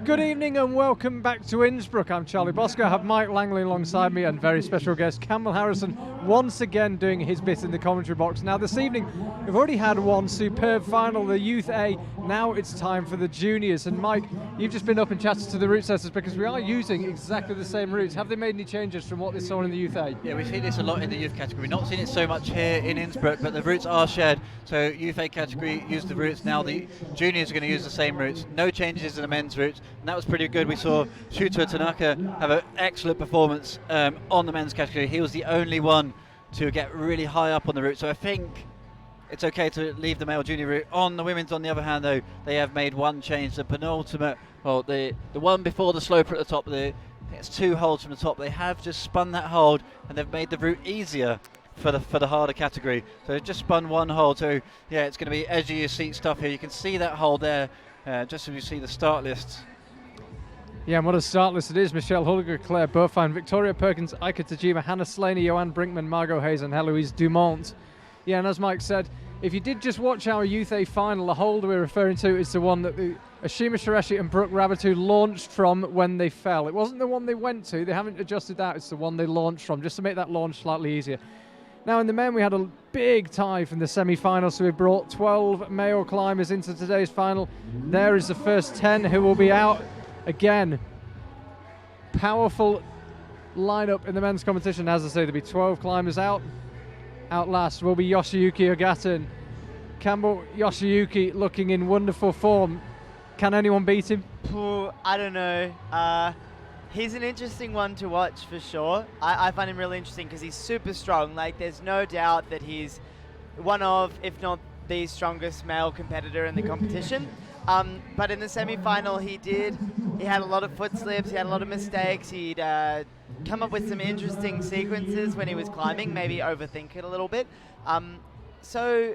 Good evening and welcome back to Innsbruck. I'm Charlie Bosco. I have Mike Langley alongside me and very special guest Campbell Harrison once again doing his bit in the commentary box. Now this evening we've already had one superb final, the Youth A. Now it's time for the Juniors. And Mike, you've just been up and chatted to the route setters because we are using exactly the same routes. Have they made any changes from what they saw in the Youth A? Yeah, we see this a lot in the youth category. We've not seen it so much here in Innsbruck, but the routes are shared. So Youth A category used the routes. Now the Juniors are going to use the same routes. No changes in the men's routes. And that was pretty good. We saw Shuto Tanaka have an excellent performance on the men's category. He was the only one to get really high up on the route. So I think it's okay to leave the male junior route. On the women's, on the other hand, though, they have made one change. The penultimate, well, the one before the sloper at the top, I think it's 2 holds from the top. They have just spun that hold and they've made the route easier for the harder category. So they've just spun 1 hold. So yeah, it's going to be edge of your seat stuff here. You can see that hold there, just as you see the start list. Yeah, and what a start list it is. Michelle Hulliger, Claire Buhrfeind, Victoria Perkins, Aika Tajima, Hannah Slaney, Joanne Brinkman, Margot Hayes and Heloise Dumont. Yeah, and as Mike said, if you did just watch our Youth A final, the hold we're referring to is the one that the Ashima Shireshi and Brooke Rabbitoux launched from when they fell. It wasn't the one they went to. They haven't adjusted that. It's the one they launched from, just to make that launch slightly easier. Now in the men, we had a big tie from the semi-final, so we brought 12 male climbers into today's final. There is the first 10 who will be out. Again, powerful lineup in the men's competition. As I say, there'll be 12 climbers out. Out last will be Yoshiyuki Ogata. And Campbell, Yoshiyuki looking in wonderful form. Can anyone beat him? I don't know. He's an interesting one to watch for sure. I find him really interesting because he's super strong. Like, there's no doubt that he's one of, if not the strongest male competitor in the competition. But in the semi-final, he had a lot of foot slips, he had a lot of mistakes, he'd come up with some interesting sequences when he was climbing, maybe overthink it a little bit. So,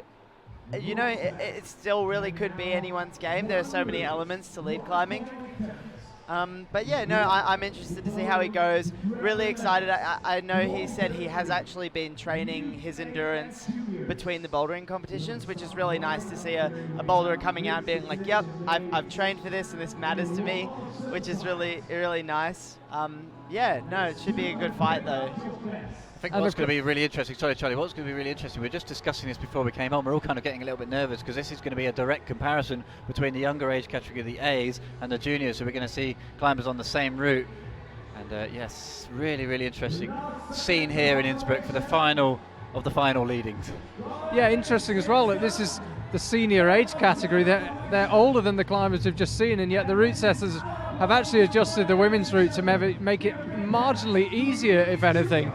you know, it still really could be anyone's game. There are so many elements to lead climbing. But yeah, no, I'm interested to see how he goes. Really excited. I know he said he has actually been training his endurance between the bouldering competitions, which is really nice to see a boulderer coming out and being like, yep, I've trained for this and this matters to me, which is really, really nice. Yeah, no, it should be a good fight though. I think what's going to be really interesting, sorry Charlie, what's going to be really interesting, we were just discussing this before we came on, we're all kind of getting a little bit nervous because this is going to be a direct comparison between the younger age category, the A's, and the juniors, so we're going to see climbers on the same route. And yes, really, really interesting scene here in Innsbruck for the final of the final leadings. Yeah, interesting as well that this is the senior age category. They're older than the climbers we've just seen, and yet the route setters have actually adjusted the women's route to make it marginally easier, if anything.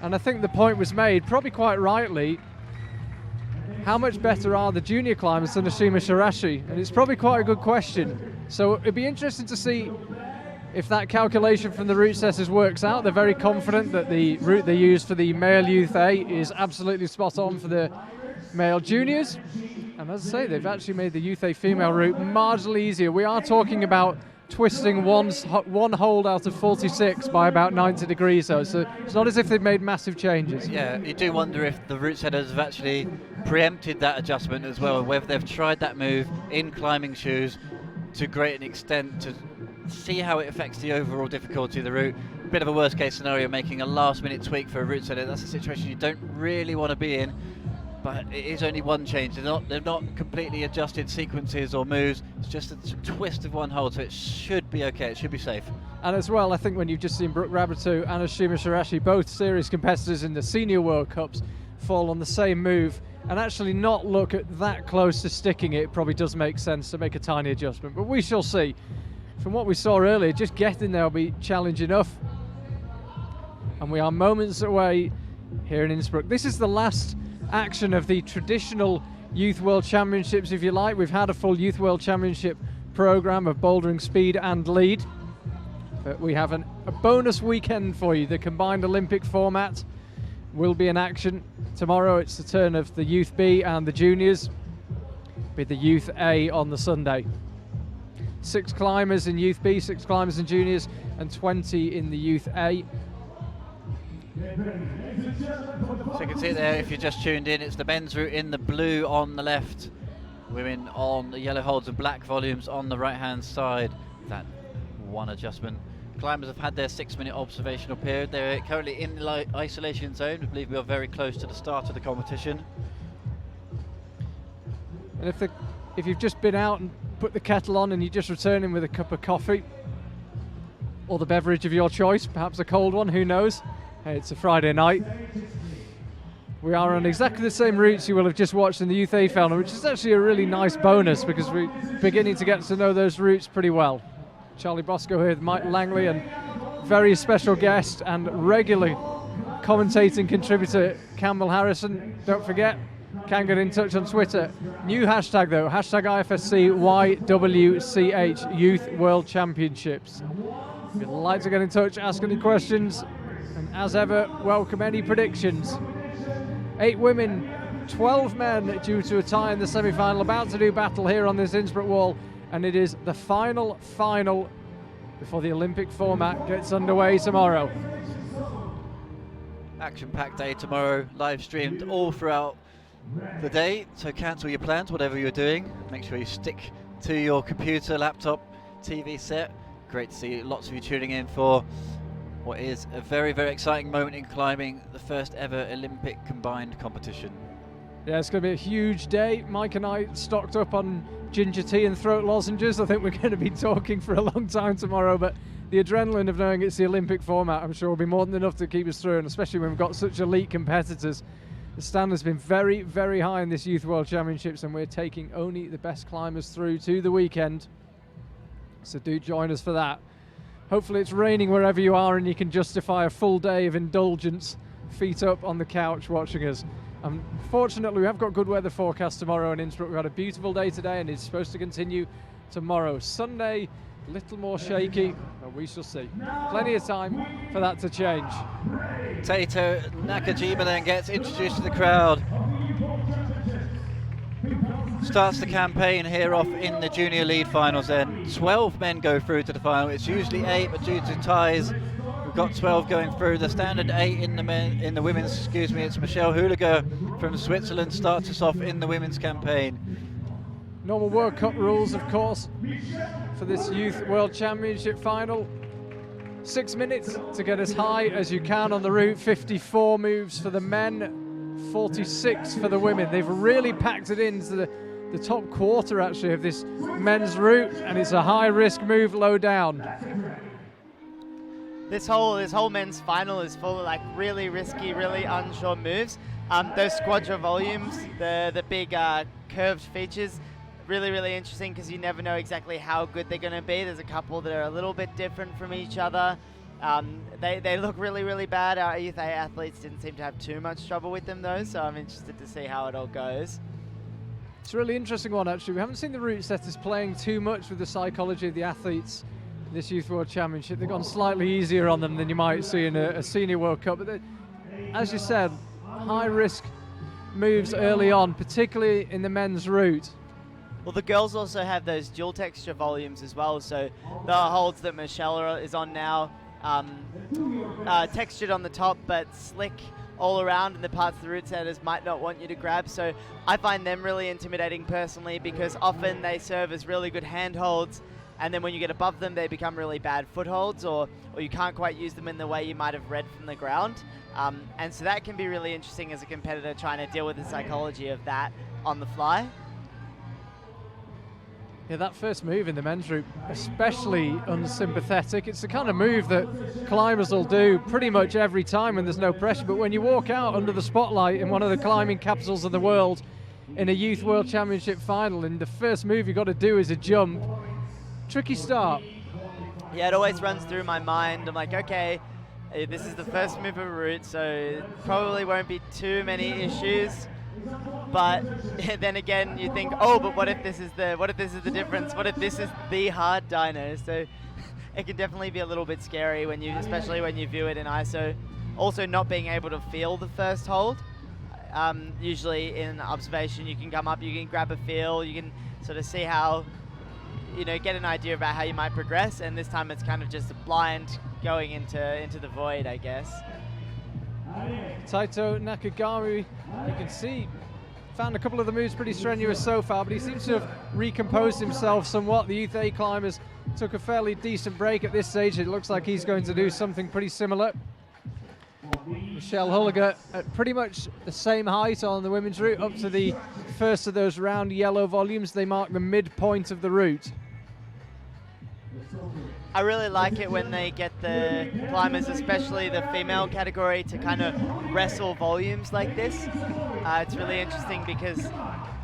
And I think the point was made, probably quite rightly, how much better are the junior climbers than Ashima Shireshi? And it's probably quite a good question. So it'd be interesting to see if that calculation from the route setters works out. They're very confident that the route they use for the male Youth A is absolutely spot on for the male juniors. And as I say, they've actually made the Youth A female route marginally easier. We are talking about twisting one hold out of 46 by about 90 degrees though, so it's not as if they've made massive changes. Yeah, you do wonder if the route setters have actually preempted that adjustment as well, whether they've tried that move in climbing shoes to great an extent to see how it affects the overall difficulty of the route. A bit of a worst case scenario, making a last minute tweak for a route setter. That's a situation you don't really want to be in. But it is only one change. They've not completely adjusted sequences or moves. It's just a twist of one hold, so it should be okay. It should be safe. And as well, I think when you've just seen Brooke Rabbitoux and Ashima Shireshi, both serious competitors in the Senior World Cups, fall on the same move and actually not look at that close to sticking it probably does make sense to make a tiny adjustment. But we shall see. From what we saw earlier, just getting there will be challenge enough. And we are moments away here in Innsbruck. This is the last action of the traditional Youth World Championships, if you like. We've had a full Youth World Championship program of bouldering speed and lead. But we have a bonus weekend for you. The combined Olympic format will be in action. Tomorrow it's the turn of the Youth B and the Juniors, with the Youth A on the Sunday. 6 climbers in Youth B, 6 climbers in Juniors, and 20 in the Youth A. So you can see there, if you just tuned in, it's the men's route in the blue on the left, women on the yellow holds and black volumes on the right hand side. That one adjustment. Climbers have had their 6-minute observational period. They're currently in the isolation zone. I believe we are very close to the start of the competition. And if you've just been out and put the kettle on and you're just returning with a cup of coffee or the beverage of your choice, perhaps a cold one, who knows? Hey, it's a Friday night. We are on exactly the same routes you will have just watched in the Youth A final, which is actually a really nice bonus because we're beginning to get to know those routes pretty well. Charlie Bosco here with Mike Langley and very special guest and regular commentating contributor Campbell Harrison. Don't forget, can get in touch on Twitter. New hashtag though, hashtag IFSC YWCH Youth World Championships. If you'd like to get in touch, ask any questions, and as ever, welcome any predictions. 8 women, 12 men due to a tie in the semi-final, about to do battle here on this Innsbruck wall, and it is the final before the Olympic format gets underway tomorrow. Action-packed day tomorrow, live streamed all throughout the day, so cancel your plans, whatever you're doing. Make sure you stick to your computer, laptop, TV set. Great to see lots of you tuning in for what is a very, very exciting moment in climbing, the first ever Olympic combined competition. Yeah, it's going to be a huge day. Mike and I stocked up on ginger tea and throat lozenges. I think we're going to be talking for a long time tomorrow, but the adrenaline of knowing it's the Olympic format, I'm sure will be more than enough to keep us through, and especially when we've got such elite competitors. The standard's been very, very high in this Youth World Championships, and we're taking only the best climbers through to the weekend. So do join us for that. Hopefully it's raining wherever you are and you can justify a full day of indulgence, feet up on the couch watching us. Fortunately, we have got good weather forecast tomorrow in Innsbruck. We've had a beautiful day today and it's supposed to continue tomorrow. Sunday, a little more shaky, but we shall see. Plenty of time for that to change. Taito Nakajima then gets introduced to the crowd. Starts the campaign here off in the junior lead finals then. 12 men go through to the final. It's usually 8, but due to ties, we've got 12 going through. The standard 8 in the women's, it's Michelle Hooliger from Switzerland starts us off in the women's campaign. Normal World Cup rules, of course, for this Youth World Championship final. 6 minutes to get as high as you can on the route. 54 moves for the men, 46 for the women. They've really packed it into the top quarter actually of this men's route, and it's a high risk move low down. This whole men's final is full of like really risky, really unsure moves. Those squadra volumes, the big curved features, really, really interesting because you never know exactly how good they're going to be. There's a couple that are a little bit different from each other. They look really, really bad. Our youth A athletes didn't seem to have too much trouble with them though, so I'm interested to see how it all goes. It's a really interesting one actually. We haven't seen the route setters playing too much with the psychology of the athletes in this Youth World Championship. They've gone slightly easier on them than you might see in a Senior World Cup. But as you said, high risk moves early on, particularly in the men's route. Well, the girls also have those dual texture volumes as well. So the holds that Michelle is on now, textured on the top but slick all around in the parts the route setters might not want you to grab. So I find them really intimidating personally because often they serve as really good handholds, and then when you get above them they become really bad footholds, or you can't quite use them in the way you might have read from the ground. And so that can be really interesting as a competitor trying to deal with the psychology of that on the fly. Yeah, that first move in the men's route, especially unsympathetic. It's the kind of move that climbers will do pretty much every time when there's no pressure. But when you walk out under the spotlight in one of the climbing capitals of the world in a Youth World Championship final, and the first move you've got to do is a jump, tricky start. Yeah, it always runs through my mind. I'm like, okay, this is the first move of a route, so probably won't be too many issues. But then again, you think, oh, but what if this is the difference? What if this is the hard dyno? So it can definitely be a little bit scary when you, especially when you view it in ISO. Also, not being able to feel the first hold. Usually in observation, you can come up, you can grab a feel, you can sort of see how, get an idea about how you might progress. And this time it's kind of just a blind going into the void, I guess. Taito Nakagami, you can see, found a couple of the moves pretty strenuous so far, but he seems to have recomposed himself somewhat. The Youth A climbers took a fairly decent break at this stage. It looks like he's going to do something pretty similar. Michelle Hulliger at pretty much the same height on the women's route up to the first of those round yellow volumes. They mark the midpoint of the route. I really like it when they get the climbers, especially the female category, to kind of wrestle volumes like this. It's really interesting because,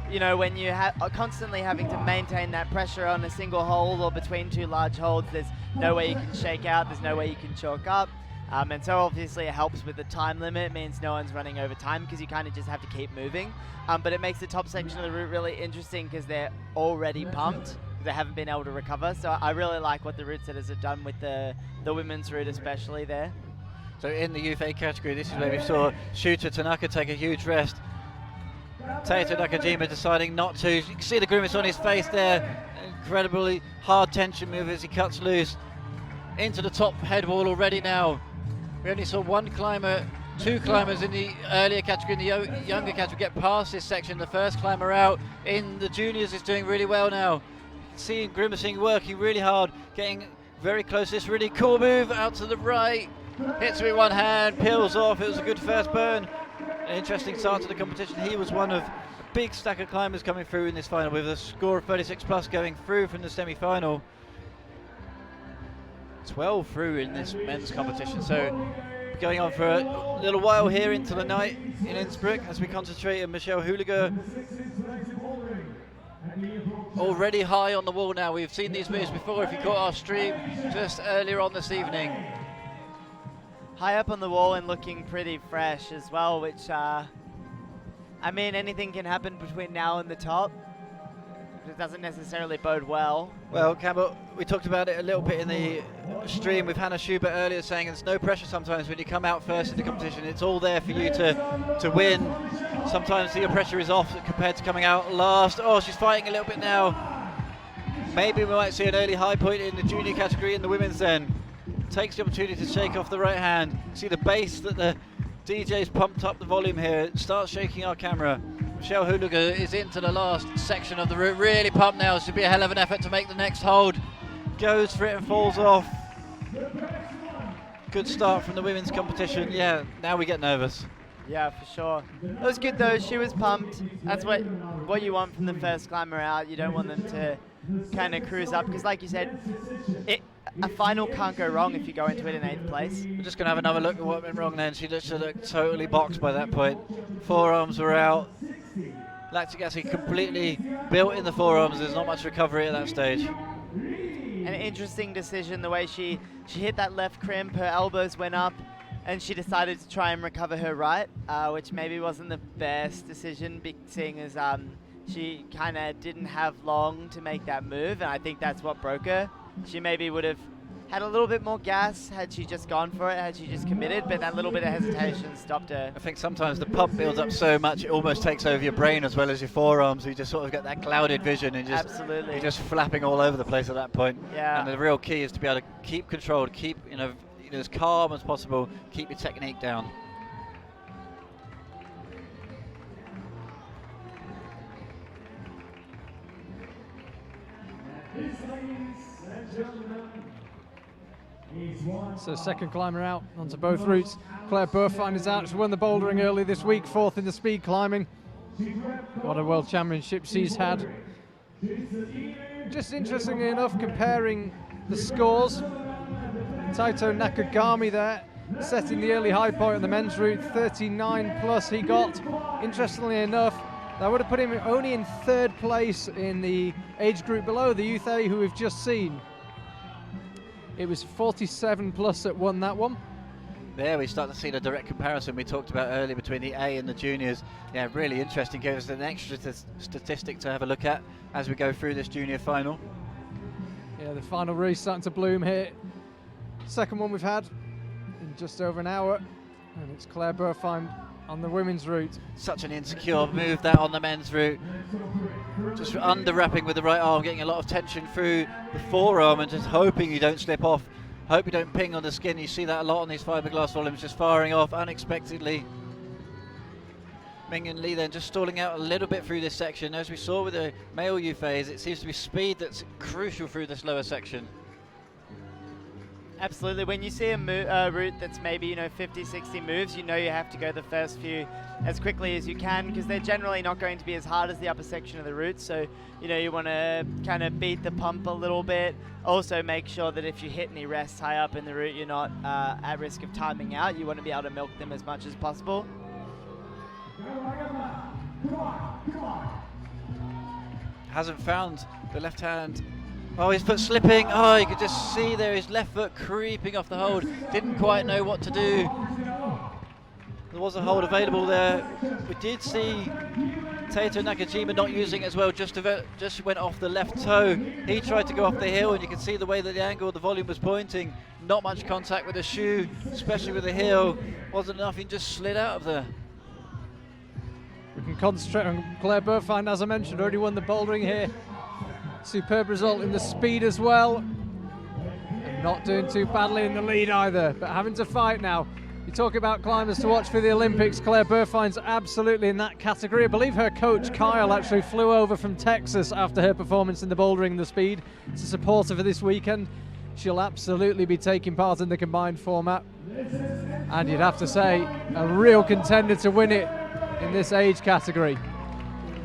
when you are constantly having to maintain that pressure on a single hold or between two large holds, there's no way you can shake out, there's no way you can chalk up. And so obviously it helps with the time limit. It means no one's running over time because you kind of just have to keep moving. But it makes the top section of the route really interesting because they're already pumped. They haven't been able to recover. So I really like what the route setters have done with the women's route, especially there. So in the Youth A category, this is where we saw Shooter Tanaka take a huge rest. Taito Nakajima deciding not to. You can see the grimace on his face there. Incredibly hard tension move as he cuts loose into the top head wall already now. We only saw two climbers in the earlier category, in the younger category, get past this section. The first climber out in the juniors is doing really well now. Seeing Grimacing working really hard, getting very close. This really cool move out to the right. Hits with one hand, peels off. It was a good first burn. An interesting start to the competition. He was one of a big stack of climbers coming through in this final with a score of 36 plus going through from the semi-final. 12 through in this men's competition. So going on for a little while here into the night in Innsbruck as we concentrate on Michelle Hulliger. Already high on the wall now. We've seen these moves before if you caught our stream just earlier on this evening. High up on the wall and looking pretty fresh as well, which, anything can happen between now and the top. It doesn't necessarily bode well. Well, Campbell, we talked about it a little bit in the stream with Hannah Schubert earlier, saying there's no pressure sometimes when you come out first in the competition. It's all there for you to win. Sometimes the pressure is off compared to coming out last. Oh, she's fighting a little bit now. Maybe we might see an early high point in the junior category in the women's then. Takes the opportunity to shake off the right hand. See the bass that the DJ's pumped up the volume here. Starts shaking our camera. Michelle Hulliger is into the last section of the route. Really pumped now. Should be a hell of an effort to make the next hold. Goes for it and falls off. Good start from the women's competition. Yeah, now we get nervous. Yeah, for sure. It was good though. She was pumped. That's what you want from the first climber out. You don't want them to kind of cruise up because, like you said, a final can't go wrong if you go into it in 8th place. We're just going to have another look at what went wrong then. She looked totally boxed by that point. Forearms were out. Lactic acid completely built in the forearms. There's not much recovery at that stage. An interesting decision, the way she hit that left crimp, her elbows went up, and she decided to try and recover her right, which maybe wasn't the best decision, seeing as she kind of didn't have long to make that move, and I think that's what broke her. She maybe would have had a little bit more gas had she just gone for it, had she just committed, but that little bit of hesitation stopped her. I think sometimes the pump builds up so much it almost takes over your brain as well as your forearms. You just sort of get that clouded vision and just Absolutely. You're just flapping all over the place at that point. Yeah. And the real key is to be able to keep controlled, keep as calm as possible, keep your technique down. So second climber out onto both routes. Claire Buhrfeind is out. She won the bouldering early this week, 4th in the speed climbing. What a world championship she's had. Just interestingly enough, comparing the scores, Taito Nakagami there, setting the early high point on the men's route, 39 plus he got. Interestingly enough, that would have put him only in 3rd place in the age group below, the Youth A, who we've just seen. It was 47 plus that won that one. There we start to see the direct comparison we talked about earlier between the A and the juniors. Yeah, really interesting. Gave us an extra statistic to have a look at as we go through this junior final. Yeah, the final race starting to bloom here. Second one we've had in just over an hour, and it's Claire Buhrfeind on the women's route. Such an insecure move that on the men's route. Just under wrapping with the right arm, getting a lot of tension through the forearm and just hoping you don't slip off. Hope you don't ping on the skin. You see that a lot on these fiberglass volumes, just firing off unexpectedly. Ming and Lee then just stalling out a little bit through this section. As we saw with the male U phase, it seems to be speed that's crucial through this lower section. Absolutely. When you see a route that's maybe 50, 60 moves, you have to go the first few as quickly as you can, because they're generally not going to be as hard as the upper section of the route. So you want to kind of beat the pump a little bit. Also make sure that if you hit any rests high up in the route, you're not at risk of timing out. You want to be able to milk them as much as possible. Hasn't found the left hand. Oh, his foot slipping. Oh, you could just see there his left foot creeping off the hold. Didn't quite know what to do. There was a hold available there. We did see Taito Nakajima not using it as well, just went off the left toe. He tried to go off the heel, and you can see the way that the angle of the volume was pointing. Not much contact with the shoe, especially with the heel. Wasn't enough, he just slid out of there. We can concentrate on Claire Buhrfeind, as I mentioned, already won the bouldering here. Superb result in the speed as well. And not doing too badly in the lead either, but having to fight now. You talk about climbers to watch for the Olympics. Claire Buhrfeind's absolutely in that category. I believe her coach Kyle actually flew over from Texas after her performance in the bouldering and the speed to support her for this weekend. She'll absolutely be taking part in the combined format. And you'd have to say, a real contender to win it in this age category.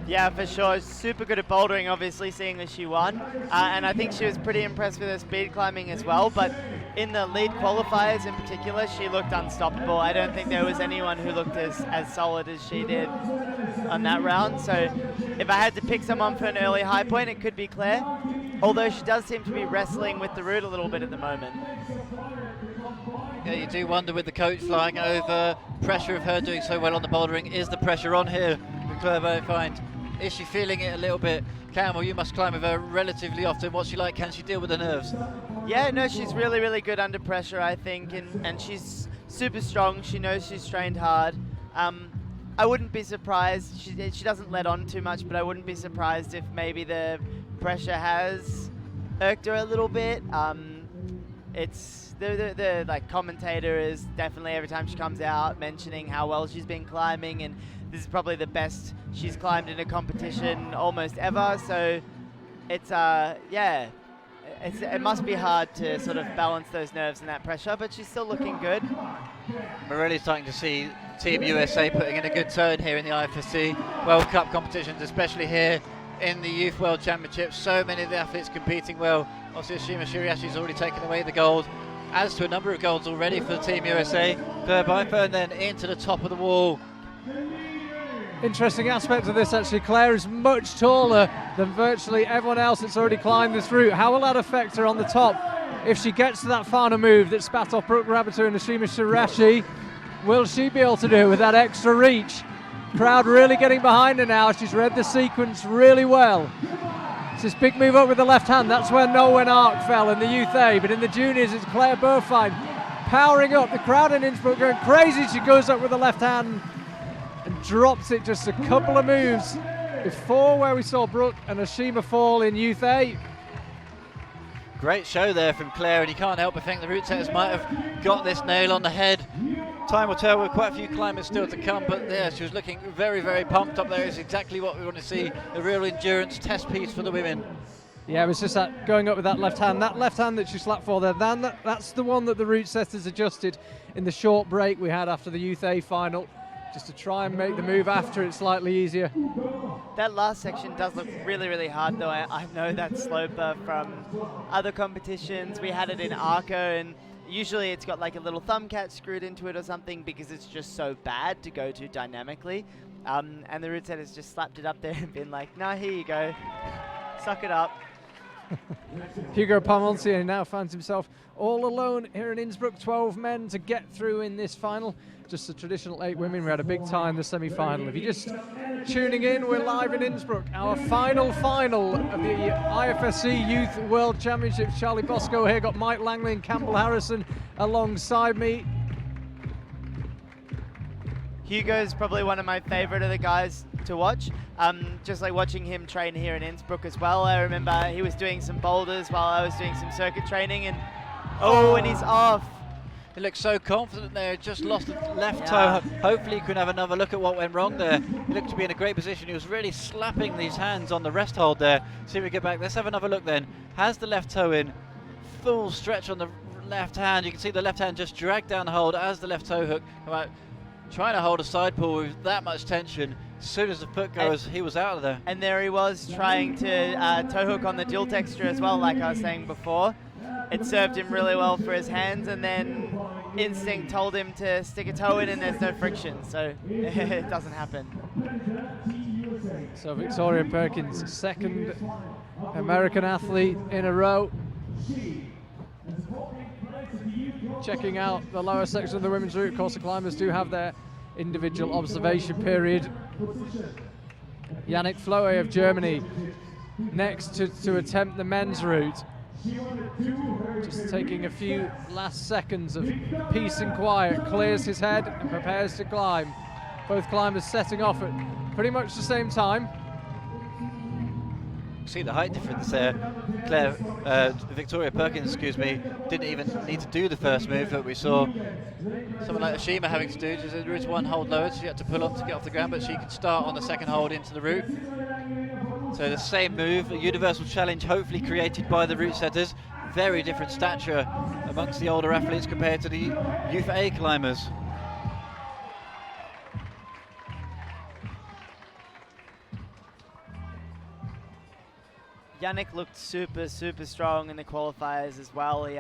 Yeah, for sure. Super good at bouldering, obviously, seeing as she won. And I think she was pretty impressed with her speed climbing as well. But in the lead qualifiers in particular, she looked unstoppable. I don't think there was anyone who looked as solid as she did on that round. So if I had to pick someone for an early high point, it could be Claire. Although she does seem to be wrestling with the route a little bit at the moment. Yeah, you do wonder with the coach flying over, pressure of her doing so well on the bouldering, is the pressure on here with Claire Buhrfeind? Is she feeling it a little bit? Campbell, you must climb with her relatively often. What's she like? Can she deal with the nerves? Yeah, no, she's really, really good under pressure, I think, and she's super strong. She knows she's trained hard. I wouldn't be surprised. She doesn't let on too much, but I wouldn't be surprised if maybe the pressure has irked her a little bit. It's the like commentator is definitely every time she comes out mentioning how well she's been climbing, and this is probably the best she's climbed in a competition almost ever. So it's it must be hard to sort of balance those nerves and that pressure, but she's still looking good. We're really starting to see Team USA putting in a good turn here in the IFSC World Cup competitions, especially here in the Youth World Championships. So many of the athletes competing well. Obviously, Ashima Shiriashi's already taken away the gold, adds to a number of golds already for Team USA. Claire Buhrfeind then into the top of the wall. Interesting aspect of this, actually. Claire is much taller than virtually everyone else that's already climbed this route. How will that affect her on the top if she gets to that final move that spat off Brooke Rabbiter and Ashima Shirashi? Will she be able to do it with that extra reach? Crowd really getting behind her now. She's read the sequence really well. It's this big move up with the left hand. That's where Nolwenn Ark fell in the Youth A, but in the juniors it's Claire Buhrfeind powering up. The crowd in Innsbruck going crazy. She goes up with the left hand and drops it just a couple of moves before where we saw Brooke and Ashima fall in Youth A. Great show there from Claire, and you can't help but think the route setters might have got this nail on the head. Time will tell, with quite a few climbers still to come, but yeah, she was looking very, very pumped up there. It's exactly what we want to see, a real endurance test piece for the women. Yeah, it was just that going up with that left hand that she slapped for there. That's the one that the route setters adjusted in the short break we had after the Youth A final, just to try and make the move after it slightly easier. That last section does look really, really hard, though. I know that slope from other competitions. We had it in Arco, and usually it's got like a little thumb catch screwed into it or something because it's just so bad to go to dynamically. And the route setters just slapped it up there and been like, nah, here you go. Suck it up. Hugo Palmontier now finds himself all alone here in Innsbruck. 12 men to get through in this final. Just the traditional 8 women. We had a big tie in the semi-final. If you just tuning in. We're live in Innsbruck. Our final of the IFSC Youth World Championships. Charlie Bosco here, got Mike Langley and Campbell Harrison alongside me. Hugo's probably one of my favorite of the guys to watch. Just like watching him train here in Innsbruck as well. I remember he was doing some boulders while I was doing some circuit training, and and he's off. He looked so confident there, just lost the left toe. Hopefully he can have another look at what went wrong there. He looked to be in a great position. He was really slapping these hands on the rest hold there. See if we get back. Let's have another look then. Has the left toe in, full stretch on the left hand. You can see the left hand just drag down the hold as the left toe hook come out. Trying to hold a side pull with that much tension. As soon as the foot goes, he was out of there. And there he was trying to toe hook on the dual texture as well, like I was saying before. It served him really well for his hands, and then instinct told him to stick a toe in and there's no friction, so it doesn't happen. So Victoria Perkins, second American athlete in a row. Checking out the lower section of the women's route. Of course, the climbers do have their individual observation period. Yannick Floe of Germany next to attempt the men's route. Just taking a few last seconds of peace and quiet, clears his head and prepares to climb. Both climbers setting off at pretty much the same time. See the height difference there. Victoria Perkins, didn't even need to do the first move that we saw someone like Ashima having to do. Just there is one hold lower, so she had to pull up to get off the ground, but she could start on the second hold into the route. So the same move, a universal challenge hopefully created by the route setters. Very different stature amongst the older athletes compared to the Youth A climbers. Yannick looked super strong in the qualifiers as well. He,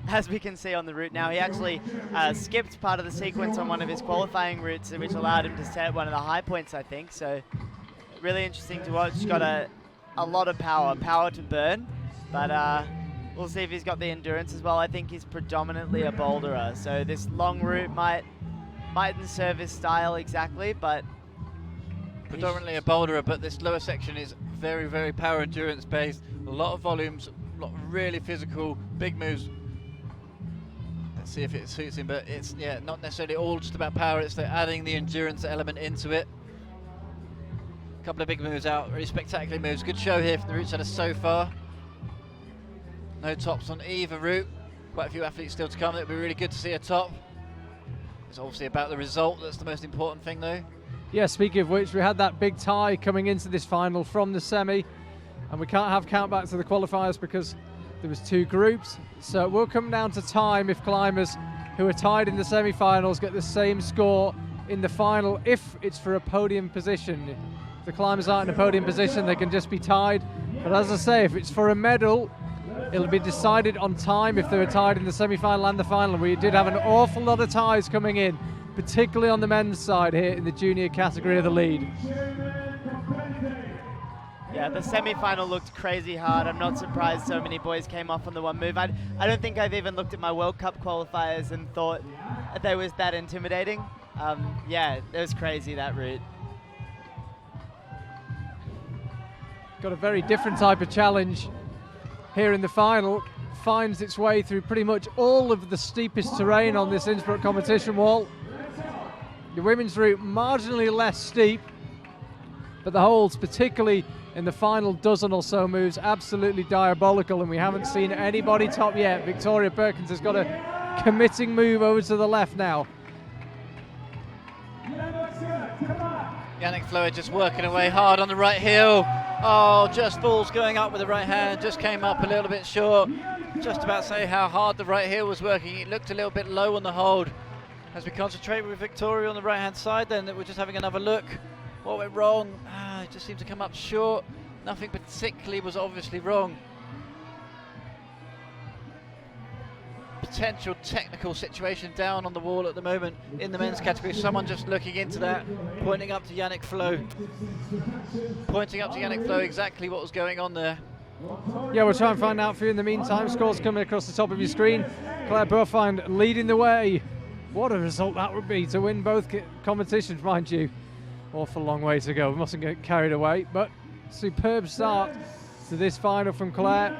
as we can see on the route now, he actually skipped part of the sequence on one of his qualifying routes, which allowed him to set one of the high points, I think. So really interesting to watch. He's got a lot of power to burn, but we'll see if he's got the endurance as well. I think he's predominantly a boulderer, so this long route mightn't serve his style exactly, but predominantly a boulderer, but this lower section is very power endurance based. A lot of volumes, a lot of really physical, big moves. Let's see if it suits him, but it's not necessarily all just about power. It's adding the endurance element into it. A couple of big moves out, really spectacular moves. Good show here from the route setters so far. No tops on either route. Quite a few athletes still to come. It would be really good to see a top. It's obviously about the result. That's the most important thing, though. Yeah, speaking of which, we had that big tie coming into this final from the semi, and we can't have countback to the qualifiers because there was two groups. So it will come down to time if climbers who are tied in the semi-finals get the same score in the final, if it's for a podium position. If the climbers aren't in a podium position, they can just be tied. But as I say, if it's for a medal, it'll be decided on time if they were tied in the semi-final and the final. We did have an awful lot of ties coming in, particularly on the men's side here in the junior category of the lead. Yeah, the semi-final looked crazy hard. I'm not surprised so many boys came off on the one move. I don't think I've even looked at my World Cup qualifiers and thought they was that intimidating. Yeah, it was crazy, that route. Got a very different type of challenge here in the final. Finds its way through pretty much all of the steepest terrain on this Innsbruck competition wall. The women's route marginally less steep, but the holds, particularly in the final dozen or so moves, absolutely diabolical, and we haven't seen anybody top yet. Victoria Perkins has got a committing move over to the left now. Yannick Floe just working away hard on the right heel. Oh, just falls going up with the right hand, just came up a little bit short. Just about to say how hard the right heel was working. It looked a little bit low on the hold. As we concentrate with Victoria on the right hand side, then we're just having another look. What went wrong? It just seemed to come up short. Nothing particularly was obviously wrong. Potential technical situation down on the wall at the moment in the men's category. Someone just looking into that, pointing up to Yannick Floe. Pointing up to Yannick Floe exactly what was going on there. Yeah, we'll try and find out for you in the meantime. Scores coming across the top of your screen. Claire Buhrfeind leading the way. What a result that would be to win both competitions, mind you. awful long way to go. We mustn't get carried away, but superb start to this final from Claire.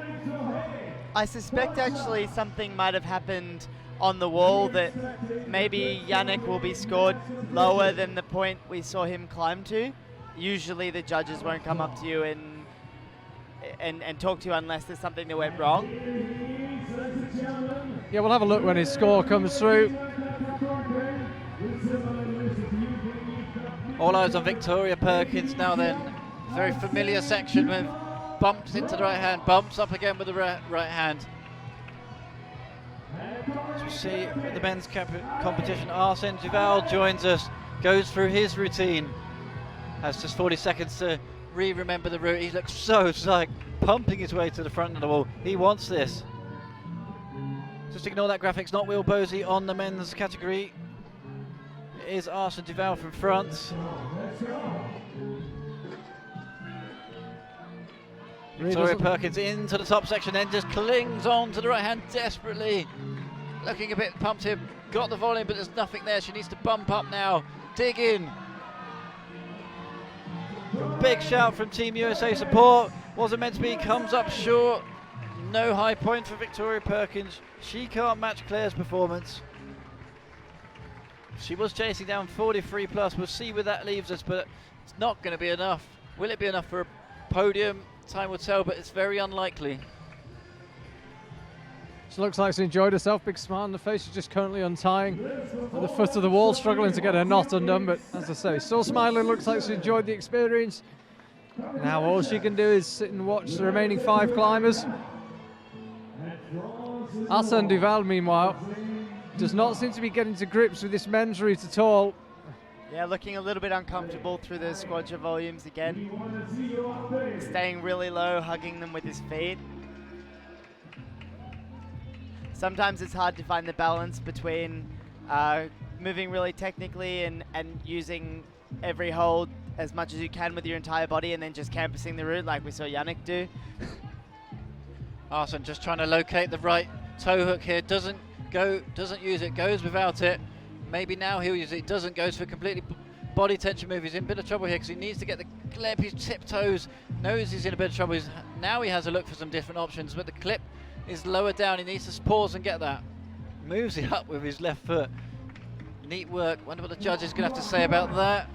I suspect actually something might have happened on the wall, that maybe Yannick will be scored lower than the point we saw him climb to. Usually the judges won't come up to you and talk to you unless there's something that went wrong. Yeah, we'll have a look when his score comes through. All eyes on Victoria Perkins now then. Very familiar section with bumps into the right hand, bumps up again with the right hand. As we see in the men's competition, Arsene Duval joins us, goes through his routine. Has just 40 seconds to remember the route. He looks so psyched, pumping his way to the front of the wall. He wants this. Just ignore that graphics, not Will Bosey on the men's category. It is Arsene Duval from France. Victoria Perkins into the top section, then just clings on to the right hand desperately. Looking a bit pumped here, got the volume, but there's nothing there. She needs to bump up now, dig in. Big shout from Team USA support. Wasn't meant to be, comes up short. No high point for Victoria Perkins. She can't match Claire's performance. She was chasing down 43 plus. We'll see where that leaves us, but it's not going to be enough. Will it be enough for a podium? Time will tell, but it's very unlikely. She looks like she enjoyed herself. Big smile on the face. She's just currently untying at the foot of the wall, struggling to get her knot undone. But as I say, still smiling. Looks like she enjoyed the experience. Now all she can do is sit and watch the remaining 5 climbers. Arsene Duval, meanwhile, does not seem to be getting to grips with this men's route at all. Yeah, looking a little bit uncomfortable through the squadra volumes again. Staying really low, hugging them with his feet. Sometimes it's hard to find the balance between moving really technically and using every hold as much as you can with your entire body, and then just campusing the route like we saw Yannick do. Arsene just trying to locate the right toe hook here. Doesn't use it, goes without it. Maybe now he'll use it, doesn't, goes for a completely body tension move. He's in a bit of trouble here because he needs to get the clip. His tiptoes, knows he's in a bit of trouble. Now he has a look for some different options, but the clip is lower down. He needs to pause and get that. Moves it up with his left foot. Neat work. Wonder what the judge is going to have to say about that.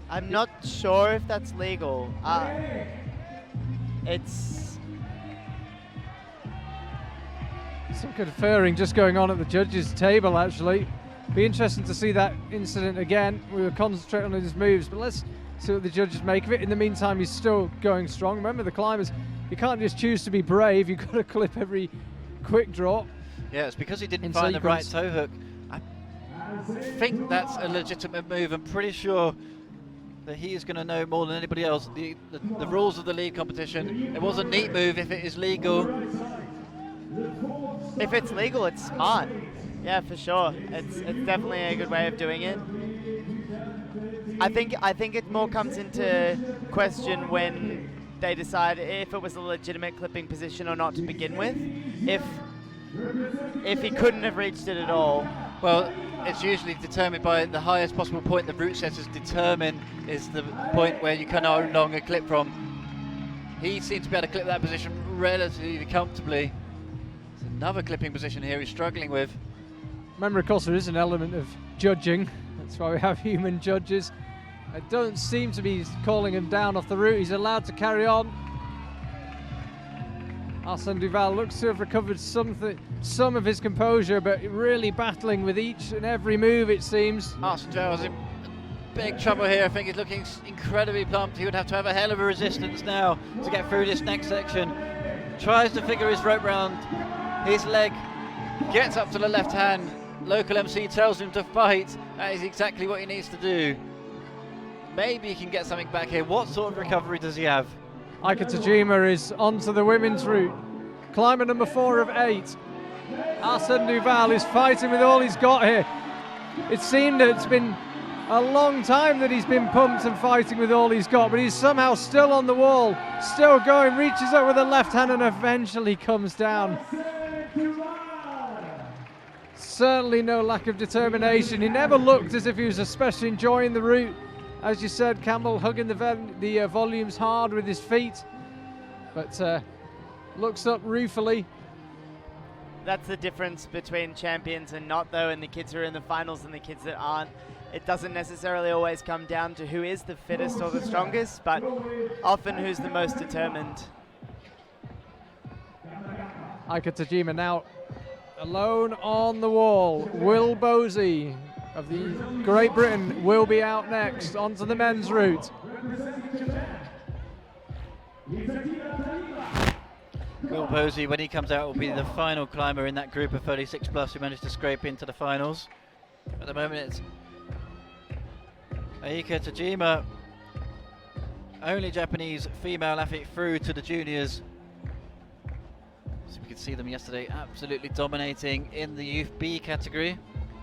I'm not sure if that's legal. It's some conferring just going on at the judges' table, actually. Be interesting to see that incident again. We were concentrating on his moves, but let's see what the judges make of it. In the meantime, he's still going strong. Remember, the climbers, you can't just choose to be brave. You've got to clip every quick drop. Yeah, it's because he didn't find the right toe hook. I think that's a legitimate move. I'm pretty sure that he is going to know more than anybody else the rules of the lead competition. It was a neat move if it is legal. If it's legal, it's smart. Yeah, for sure. It's definitely a good way of doing it. I think it more comes into question when they decide if it was a legitimate clipping position or not to begin with. If he couldn't have reached it at all. Well, it's usually determined by the highest possible point the route setters determine is the point where you can no longer clip from. He seems to be able to clip that position relatively comfortably. There's another clipping position here he's struggling with. Remember, of course, there is an element of judging. That's why we have human judges. I don't seem to be calling him down off the route. He's allowed to carry on. Arsene Duval looks to have recovered some of his composure, but really battling with each and every move, it seems. Arsene Duval's in big trouble here. I think he's looking incredibly plumped. He would have to have a hell of a resistance now to get through this next section. Tries to figure his rope round his leg, gets up to the left hand. Local MC tells him to fight. That is exactly what he needs to do. Maybe he can get something back here. What sort of recovery does he have? Aika Tajima is onto the women's route. Climber number 4 of 8. Arsene Duval is fighting with all he's got here. It seemed that it's been a long time that he's been pumped and fighting with all he's got, but he's somehow still on the wall, still going, reaches up with the left hand and eventually comes down. Certainly no lack of determination. He never looked as if he was especially enjoying the route. As you said, Campbell hugging the volumes hard with his feet, but looks up ruefully. That's the difference between champions and not, though, and the kids who are in the finals and the kids that aren't. It doesn't necessarily always come down to who is the fittest or the strongest, but often who's the most determined. Aika Tajima now alone on the wall. Will Bosey of the Great Britain will be out next onto the men's route. Will Bosey, when he comes out, will be the final climber in that group of 36 plus who managed to scrape into the finals. At the moment it's Aika Tajima, only Japanese female athlete through to the juniors. So we could see them yesterday absolutely dominating in the Youth B category,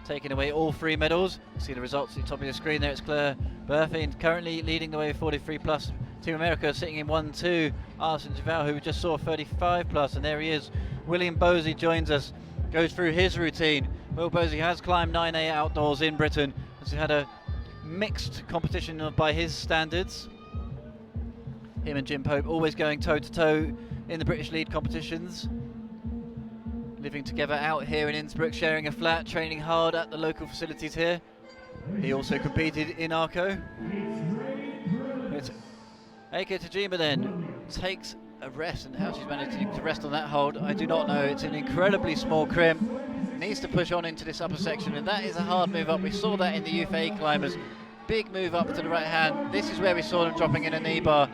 taking away all 3 medals. You see the results at the top of the screen there. It's Claire Buhrfeind currently leading the way with 43 plus. Team America sitting in 1-2. Arsene Javal, who we just saw 35 plus, and there he is. William Bosey joins us, goes through his routine. Will Bosey has climbed 9A outdoors in Britain, has had a mixed competition by his standards. Him and Jim Pope always going toe to toe in the British lead competitions. Living together out here in Innsbruck, sharing a flat, training hard at the local facilities here. He also competed in Arco. It's Aika Tajima then takes a rest, and how she's managed to rest on that hold, I do not know. It's an incredibly small crimp. Needs to push on into this upper section, and that is a hard move up. We saw that in the Youth A climbers. Big move up to the right hand. This is where we saw them dropping in a knee bar.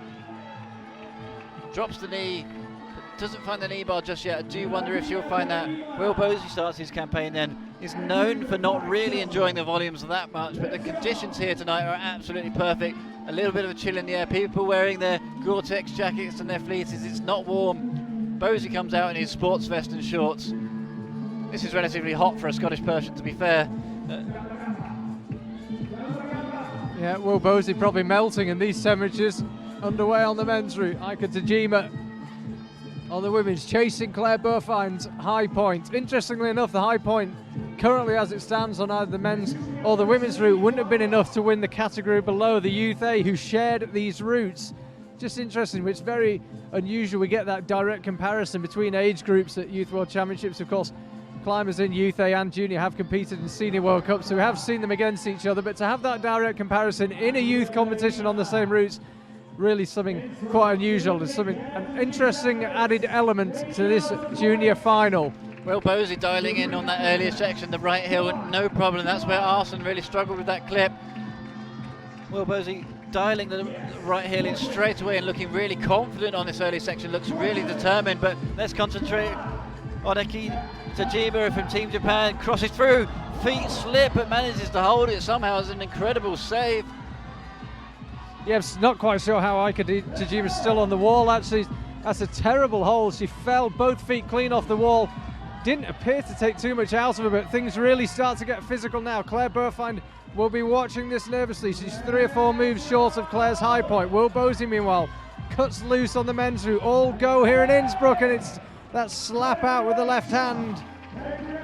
Drops the knee, doesn't find the knee bar just yet. I do wonder if she'll find that. Will Bosey starts his campaign then. Is known for not really enjoying the volumes that much, but the conditions here tonight are absolutely perfect. A little bit of a chill in the air. People wearing their Gore-Tex jackets and their fleeces. It's not warm. Bosey comes out in his sports vest and shorts. This is relatively hot for a Scottish person, to be fair. Yeah, Will Bosey probably melting in these temperatures. Underway on the men's route. Aika Tajima on the women's, chasing Claire Buhrfeind's high point. Interestingly enough, the high point currently as it stands on either the men's or the women's route wouldn't have been enough to win the category below, the Youth A, who shared these routes. Just interesting, it's very unusual we get that direct comparison between age groups at Youth World Championships. Of course, climbers in Youth A and Junior have competed in Senior World Cup, so we have seen them against each other, but to have that direct comparison in a youth competition on the same routes, really something quite unusual. There's an interesting added element to this junior final. Will Bosey dialing in on that earlier section, the right hill, no problem. That's where Arsene really struggled with that clip. Will Bosey dialing the right hill in straight away and looking really confident on this early section, looks really determined, but let's concentrate on Aika Tajima from Team Japan. Crosses through, feet slip, but manages to hold it somehow as an incredible save. Yeah, not quite sure how Aika Tajima's still on the wall. Actually, that's a terrible hold. She fell both feet clean off the wall. Didn't appear to take too much out of her, but things really start to get physical now. Claire Buhrfeind will be watching this nervously. She's 3 or 4 moves short of Claire's high point. Will Bosey, meanwhile, cuts loose on the men's route. All go here in Innsbruck, and it's that slap out with the left hand.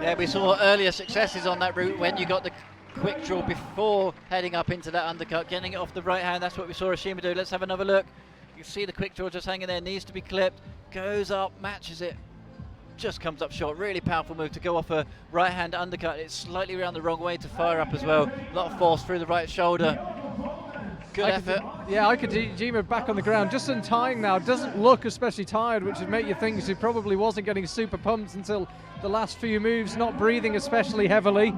Yeah, we saw earlier successes on that route when you got the quick draw before heading up into that undercut, getting it off the right hand. That's what we saw Ashima do. Let's have another look. You can see the quick draw just hanging there, needs to be clipped, goes up, matches it, just comes up short. Really powerful move to go off a right hand undercut. It's slightly around the wrong way to fire up as well. A lot of force through the right shoulder. Good effort. Yeah, Aika Tajima back on the ground, just untying now. Doesn't look especially tired, which would make you think she probably wasn't getting super pumped until the last few moves, not breathing especially heavily.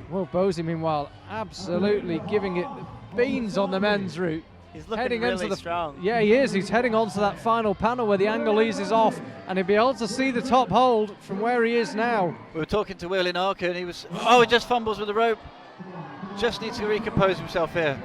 Will Bosey, meanwhile, absolutely giving it the beans on the men's route. He's looking really strong. Yeah, he is. He's heading on to that final panel where the angle eases off, and he'll be able to see the top hold from where he is now. We were talking to Will in Arco, and he was, he just fumbles with the rope. Just needs to recompose himself here.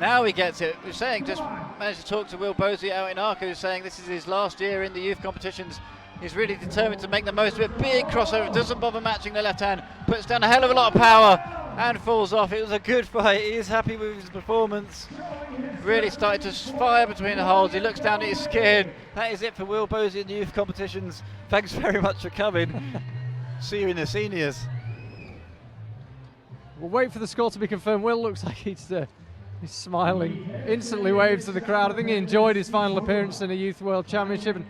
Now he gets it. We're saying, just managed to talk to Will Bosey out in Arco, saying this is his last year in the youth competitions. He's really determined to make the most of it. Big crossover, doesn't bother matching the left hand, puts down a hell of a lot of power and falls off. It was a good fight. He is happy with his performance. Really started to fire between the holds. He looks down at his skin. That is it for Will Bosey in the youth competitions. Thanks very much for coming. See you in the seniors. We'll wait for the score to be confirmed. Will looks like he's He's smiling, instantly waves to the crowd. I think he enjoyed his final appearance in a Youth World Championship and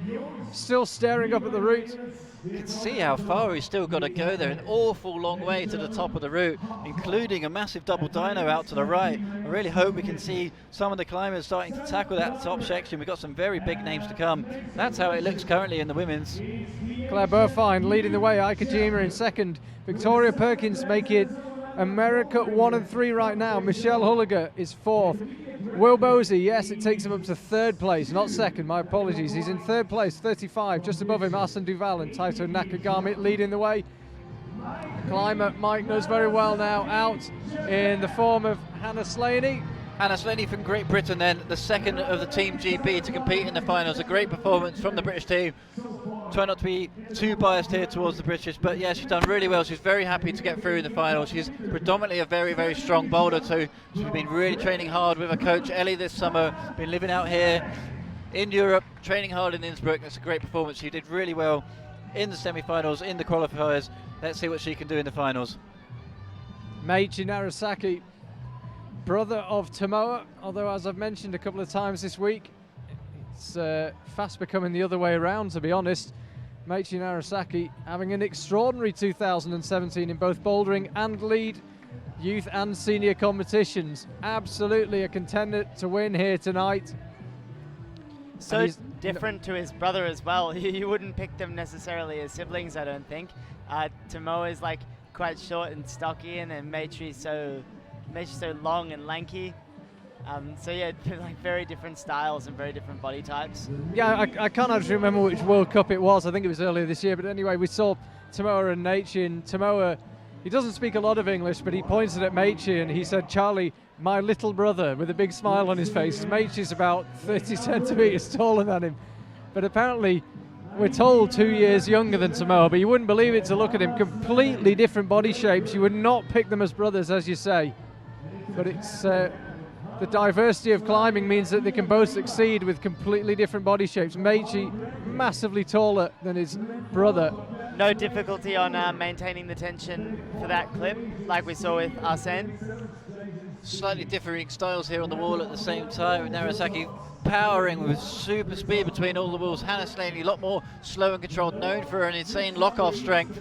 still staring up at the route. You can see how far he's still got to go there, an awful long way to the top of the route, including a massive double dyno out to the right. I really hope we can see some of the climbers starting to tackle that top section. We've got some very big names to come. That's how it looks currently in the women's. Claire Buhrfeind leading the way, Aikajima in second. Victoria Perkins making it America 1 and 3 right now. Michelle Hulliger is fourth. Will Bosey, yes, it takes him up to third place, not second, my apologies. He's in third place, 35, just above him, Arsene Duval and Taito Nakagami leading the way. Climber, Mike knows very well now, out in the form of Hannah Slaney. Hannah Slaney from Great Britain then, the second of the Team GB to compete in the finals. A great performance from the British team. Try not to be too biased here towards the British, but yeah, she's done really well. She's very happy to get through in the final. She's predominantly a very, very strong boulder too. She's been really training hard with her coach Ellie this summer, been living out here in Europe, training hard in Innsbruck. That's a great performance. She did really well in the semi-finals, in the qualifiers. Let's see what she can do in the finals. Meiichi Narasaki, brother of Tomoa, although as I've mentioned a couple of times this week, it's fast becoming the other way around, to be honest. Meiichi Narasaki having an extraordinary 2017 in both bouldering and lead youth and senior competitions. Absolutely a contender to win here tonight. So different to his brother as well. You wouldn't pick them necessarily as siblings, I don't think. Tomoa is like quite short and stocky, and then Meiichi's so long and lanky. So yeah, like very different styles and very different body types. Yeah, I can't actually remember which World Cup it was. I think it was earlier this year. But anyway, we saw Tomoa and Meiichi, and Tomoa, he doesn't speak a lot of English, but he pointed at Meiichi and he said, "Charlie, my little brother," with a big smile on his face. Meiichi's about 30 centimetres taller than him. But apparently, we're told 2 years younger than Tomoa, but you wouldn't believe it to look at him. Completely different body shapes. You would not pick them as brothers, as you say. But it's the diversity of climbing means that they can both succeed with completely different body shapes. Meiichi massively taller than his brother. No difficulty on maintaining the tension for that clip, like we saw with Arsene. Slightly differing styles here on the wall at the same time. Narasaki powering with super speed between all the walls. Hannah Slaney a lot more slow and controlled, known for an insane lock-off strength.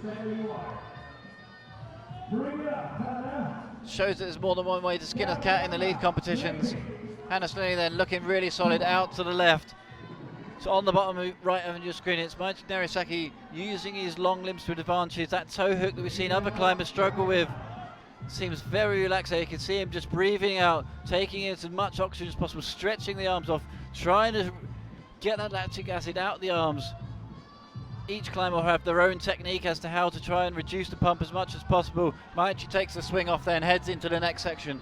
Shows that there's more than one way to skin a cat in the lead competitions. Hannah Slaney then looking really solid out to the left. So on the bottom right of your screen, it's Meiichi Narasaki using his long limbs to advantage. That toe hook that we've seen other climbers struggle with seems very relaxed. You can see him just breathing out, taking in as much oxygen as possible, stretching the arms off, trying to get that lactic acid out the arms. Each climber will have their own technique as to how to try and reduce the pump as much as possible. Meiichi takes the swing off then, heads into the next section.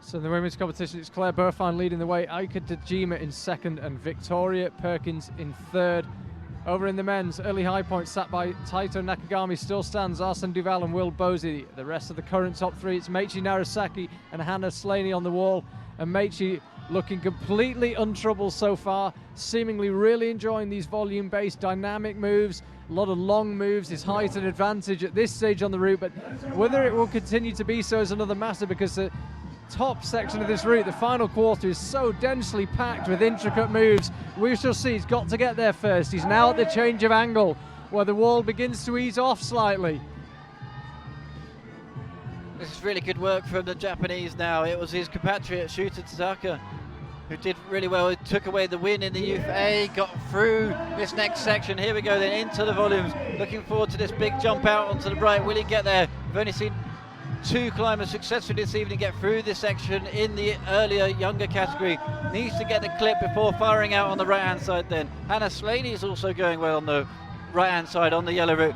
So in the women's competition, it's Claire Buhrfeind leading the way, Aika Tajima in second, and Victoria Perkins in third. Over in the men's, early high point sat by Taito Nakagami still stands, Arsene Duval and Will Bosey. The rest of the current top three, it's Meiichi Narasaki and Hannah Slaney on the wall. And Meiichi looking completely untroubled so far, seemingly really enjoying these volume-based dynamic moves, a lot of long moves, his height and advantage at this stage on the route, but whether it will continue to be so is another matter, because the top section of this route, the final quarter, is so densely packed with intricate moves. We shall see. He's got to get there first. He's now at the change of angle where the wall begins to ease off slightly. This is really good work from the Japanese now. It was his compatriot Shuta Tazaka who did really well. He took away the win in the Youth A, got through this next section. Here we go then into the volumes. Looking forward to this big jump out onto the right. Will he get there? We've only seen two climbers successfully this evening get through this section in the earlier, younger category. Needs to get the clip before firing out on the right-hand side then. Hannah Slaney is also going well on the right-hand side on the yellow route.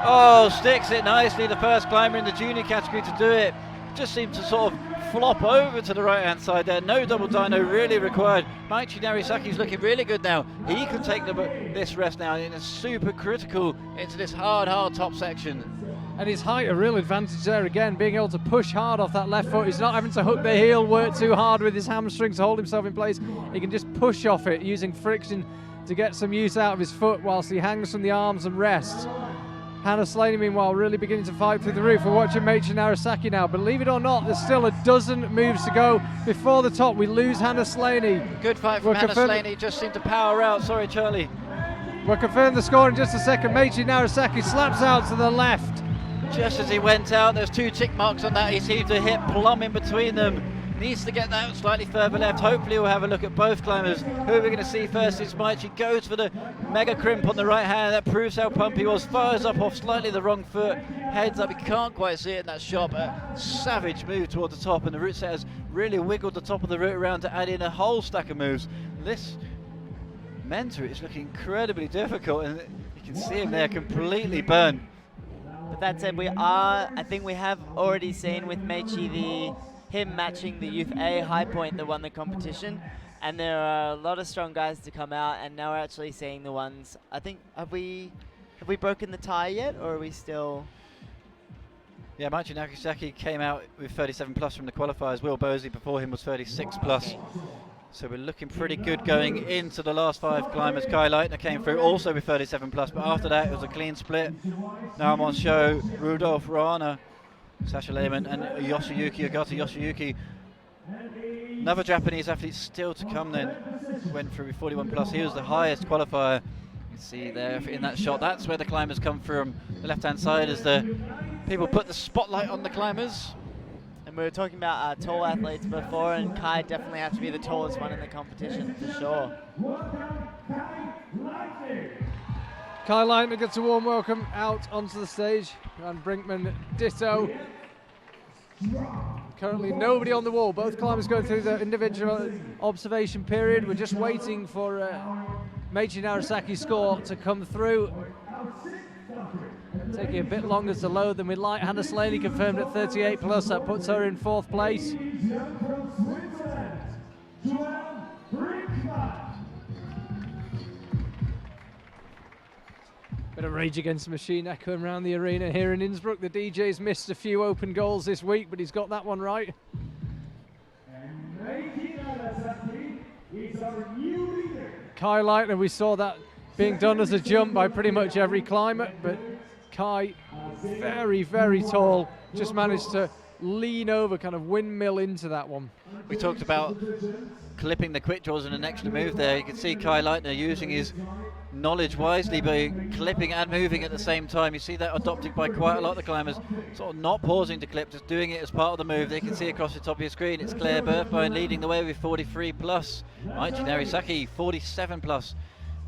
Oh, sticks it nicely, the first climber in the junior category to do it. Just seemed to sort of flop over to the right-hand side there. No double dyno really required. Meiichi Narisaki's looking really good now. He can take this rest now, and it's super critical into this hard top section. And his height, a real advantage there again, being able to push hard off that left foot. He's not having to hook the heel, work too hard with his hamstring to hold himself in place. He can just push off it using friction to get some use out of his foot whilst he hangs from the arms and rests. Hannah Slaney, meanwhile, really beginning to fight through the roof. We're watching Meichi Narasaki now. Believe it or not, there's still a dozen moves to go before the top. We lose Hannah Slaney. Good fight from Hannah Slaney, just seemed to power out. Sorry, Charlie. We'll confirm the score in just a second. Meichi Narasaki slaps out to the left. Just as he went out, there's 2 tick marks on that. He seemed to hit plumb in between them. Needs to get that slightly further left. Hopefully we'll have a look at both climbers. Who are we going to see first? Is Maichi goes for the mega crimp on the right hand. That proves how pumpy he was. Fires up off slightly the wrong foot. Heads up. You can't quite see it in that shot. But a savage move toward the top. And the route setters really wiggled the top of the route around to add in a whole stack of moves. This men's route is looking incredibly difficult. And you can see him there completely burned. But that said, I think we have already seen with Meichi him matching the Youth A high point that won the competition, and there are a lot of strong guys to come out, and now we're actually seeing the ones. I think have we broken the tie yet, or are we still? Yeah, Maichi Narasaki came out with 37 plus from the qualifiers. Will Bosley before him was 36 plus. So we're looking pretty good going into the last 5 climbers. Kai Lightner came through also with 37 plus, but after that it was a clean split. Now I'm on show Rudolf Rana, Sasha Lehman and Yoshiyuki Ogata. Yoshiyuki, another Japanese athlete still to come then, went through with 41 plus. He was the highest qualifier. You can see there in that shot, that's where the climbers come from. The left hand side as the people put the spotlight on the climbers. And we were talking about tall athletes before, and Kai definitely has to be the tallest one in the competition for sure. Kai Lightner gets a warm welcome out onto the stage, and Brinkman ditto. Currently nobody on the wall. Both climbers going through the individual observation period. We're just waiting for Meichi Narasaki's score to come through. Taking a bit longer to load than we'd like. Hannah Slaney confirmed at 38 plus. That puts her in 4th place. Bit of Rage Against the Machine echoing around the arena here in Innsbruck. The DJ's missed a few open goals this week, but he's got that one right. Kai Lightner, we saw that being done as a jump by pretty much every climber, but Kai, very, very tall, just managed to lean over, kind of windmill into that one. We talked about clipping the quick draws and an extra move there. You can see Kai Lightner using his knowledge wisely by clipping and moving at the same time. You see that adopted by quite a lot of the climbers, sort of not pausing to clip, just doing it as part of the move. They can see across the top of your screen, it's Claire Buhrfeind leading the way with 43 plus. Maichi Narasaki 47 plus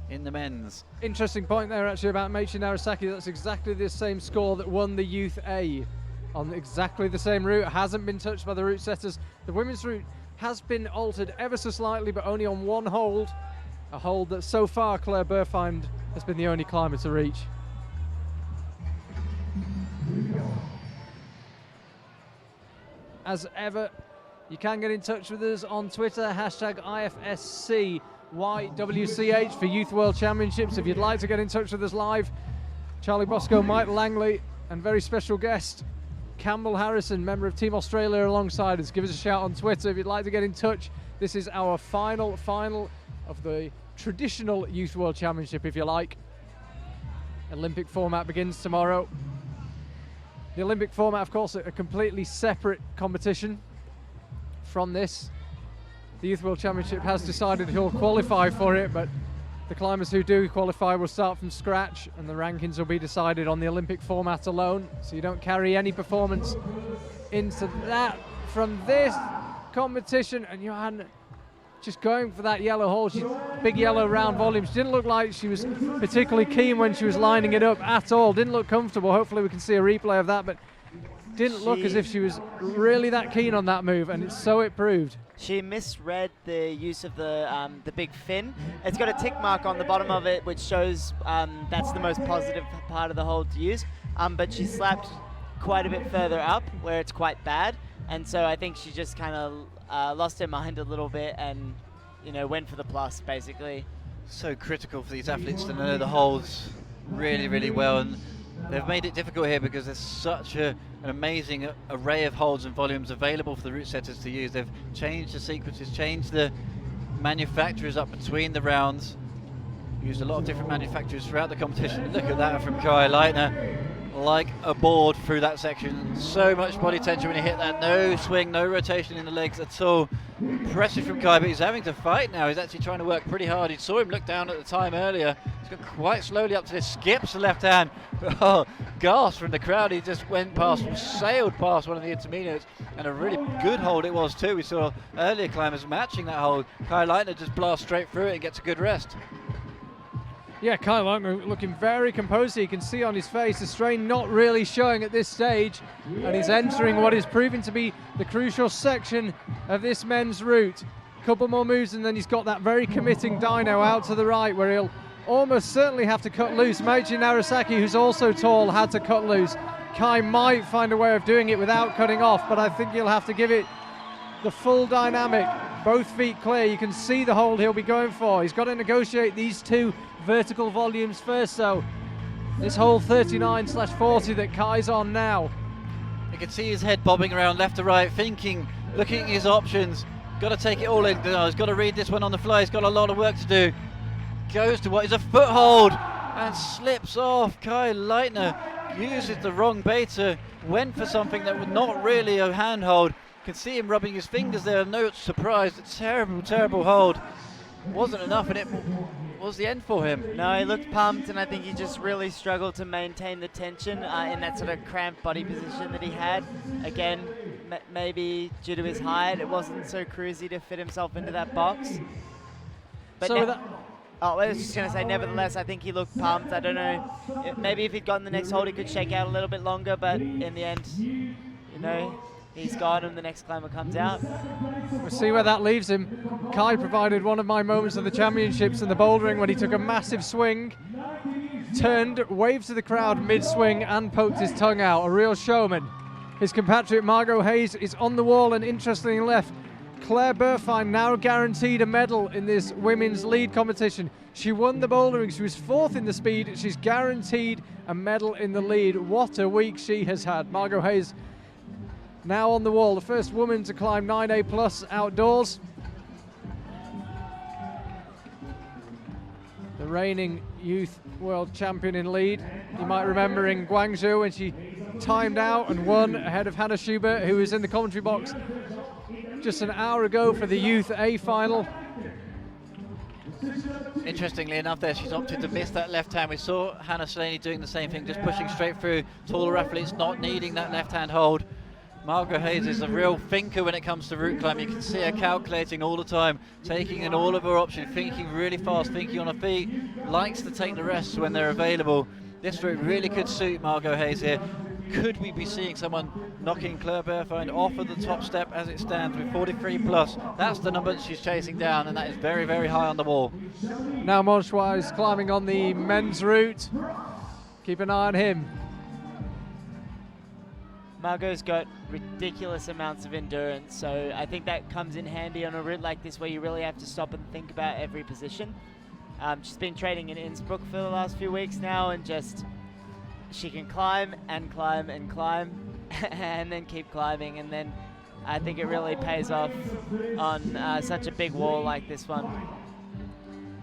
in the men's. Interesting point there actually about Meichi Narasaki. That's exactly the same score that won the Youth A on exactly the same route. It hasn't been touched by the route setters. The women's route has been altered ever so slightly, but only on one hold. A hold that so far Claire Buhrfeind has been the only climber to reach. As ever, you can get in touch with us on Twitter, hashtag IFSC YWCH for Youth World Championships. If you'd like to get in touch with us live, Charlie Bosco, Mike Langley, and very special guest Campbell Harrison, member of Team Australia, alongside us. Give us a shout on Twitter if you'd like to get in touch. This is our final of the traditional Youth World Championship, if you like. Olympic format begins tomorrow. The Olympic format, of course, a completely separate competition from this. The Youth World Championship has decided who'll qualify for it, but the climbers who do qualify will start from scratch, and the rankings will be decided on the Olympic format alone, so you don't carry any performance into that from this competition. And Johan just going for that yellow hole, big yellow round volume. She didn't look like she was particularly keen when she was lining it up at all. Didn't look comfortable. Hopefully we can see a replay of that, but didn't look as if she was really that keen on that move, and so it proved. She misread the use of the big fin. It's got a tick mark on the bottom of it, which shows that's the most positive part of the hold to use. But she slapped quite a bit further up, where it's quite bad. And so I think she just kind of lost her mind a little bit, and went for the plus basically. So critical for these athletes to know the holds really, really well, and they've made it difficult here because there's such an amazing array of holds and volumes available for the route setters to use. They've changed the sequences, changed the manufacturers up between the rounds, used a lot of different manufacturers throughout the competition. Look at that from Kai Lightner, like a board through that section. So much body tension when he hit that. No swing, no rotation in the legs at all. Impressive from Kai, but he's having to fight now. He's actually trying to work pretty hard. You saw him look down at the time earlier. He's gone quite slowly up to this, skips the left hand. Oh, gasp from the crowd. He just went past, sailed past one of the intermediates, and a really good hold it was too. We saw earlier climbers matching that hold. Kai Lightner just blasts straight through it and gets a good rest. Yeah, Kai Lightner looking very composed. You can see on his face the strain not really showing at this stage, and he's entering what is proving to be the crucial section of this men's route. Couple more moves and then he's got that very committing dyno out to the right where he'll almost certainly have to cut loose. Meiji Narasaki, who's also tall, had to cut loose. Kai might find a way of doing it without cutting off, but I think he'll have to give it the full dynamic. Both feet clear. You can see the hold he'll be going for. He's got to negotiate these two vertical volumes first, so this whole 39/40 that Kai's on now. You can see his head bobbing around left to right, thinking, looking at his options. Got to take it all in. He's got to read this one on the fly. He's got a lot of work to do. Goes to what is a foothold and slips off. Kai Lightner uses the wrong beta, went for something that was not really a handhold. Can see him rubbing his fingers there. No surprise. A terrible, terrible hold. Wasn't enough, and it was the end for him. No, he looked pumped, and I think he just really struggled to maintain the tension in that sort of cramped body position that he had. Again, maybe due to his height, it wasn't so cruisy to fit himself into that box. But So I was just going to say, nevertheless, I think he looked pumped. I don't know, maybe if he'd gotten the next hold, he could shake out a little bit longer, but in the end, you know, he's got him. The next climber comes out. we'll see where that leaves him. Kai provided one of my moments of the championships in the bouldering when he took a massive swing, turned, waved to the crowd mid-swing and poked his tongue out. A real showman. His compatriot Margot Hayes is on the wall, and interestingly left, Claire Buhrfeind now guaranteed a medal in this women's lead competition. She won the bouldering, she was fourth in the speed, she's guaranteed a medal in the lead. What a week she has had. Margot Hayes now on the wall, the first woman to climb 9A plus outdoors. The reigning youth world champion in lead. You might remember in Guangzhou when she timed out and won ahead of Hannah Schubert, who was in the commentary box just an hour ago for the Youth A final. Interestingly enough there, she's opted to miss that left hand. We saw Hannah Slaney doing the same thing, just pushing straight through. Taller athletes not needing that left hand hold. Margot Hayes is a real thinker when it comes to route climb. You can see her calculating all the time, taking in all of her options, thinking really fast, thinking on her feet, likes to take the rests when they're available. This route really could suit Margot Hayes here. Could we be seeing someone knocking Claire Buhrfeind off of the top step as it stands with 43 plus? That's the number that she's chasing down, and that is very, very high on the wall. Now Monchois is climbing on the men's route. Keep an eye on him. Margot's got ridiculous amounts of endurance, so I think that comes in handy on a route like this where you really have to stop and think about every position. She's been training in Innsbruck for the last few weeks now, and just she can climb and climb and climb and then keep climbing, and then I think it really pays off on such a big wall like this one.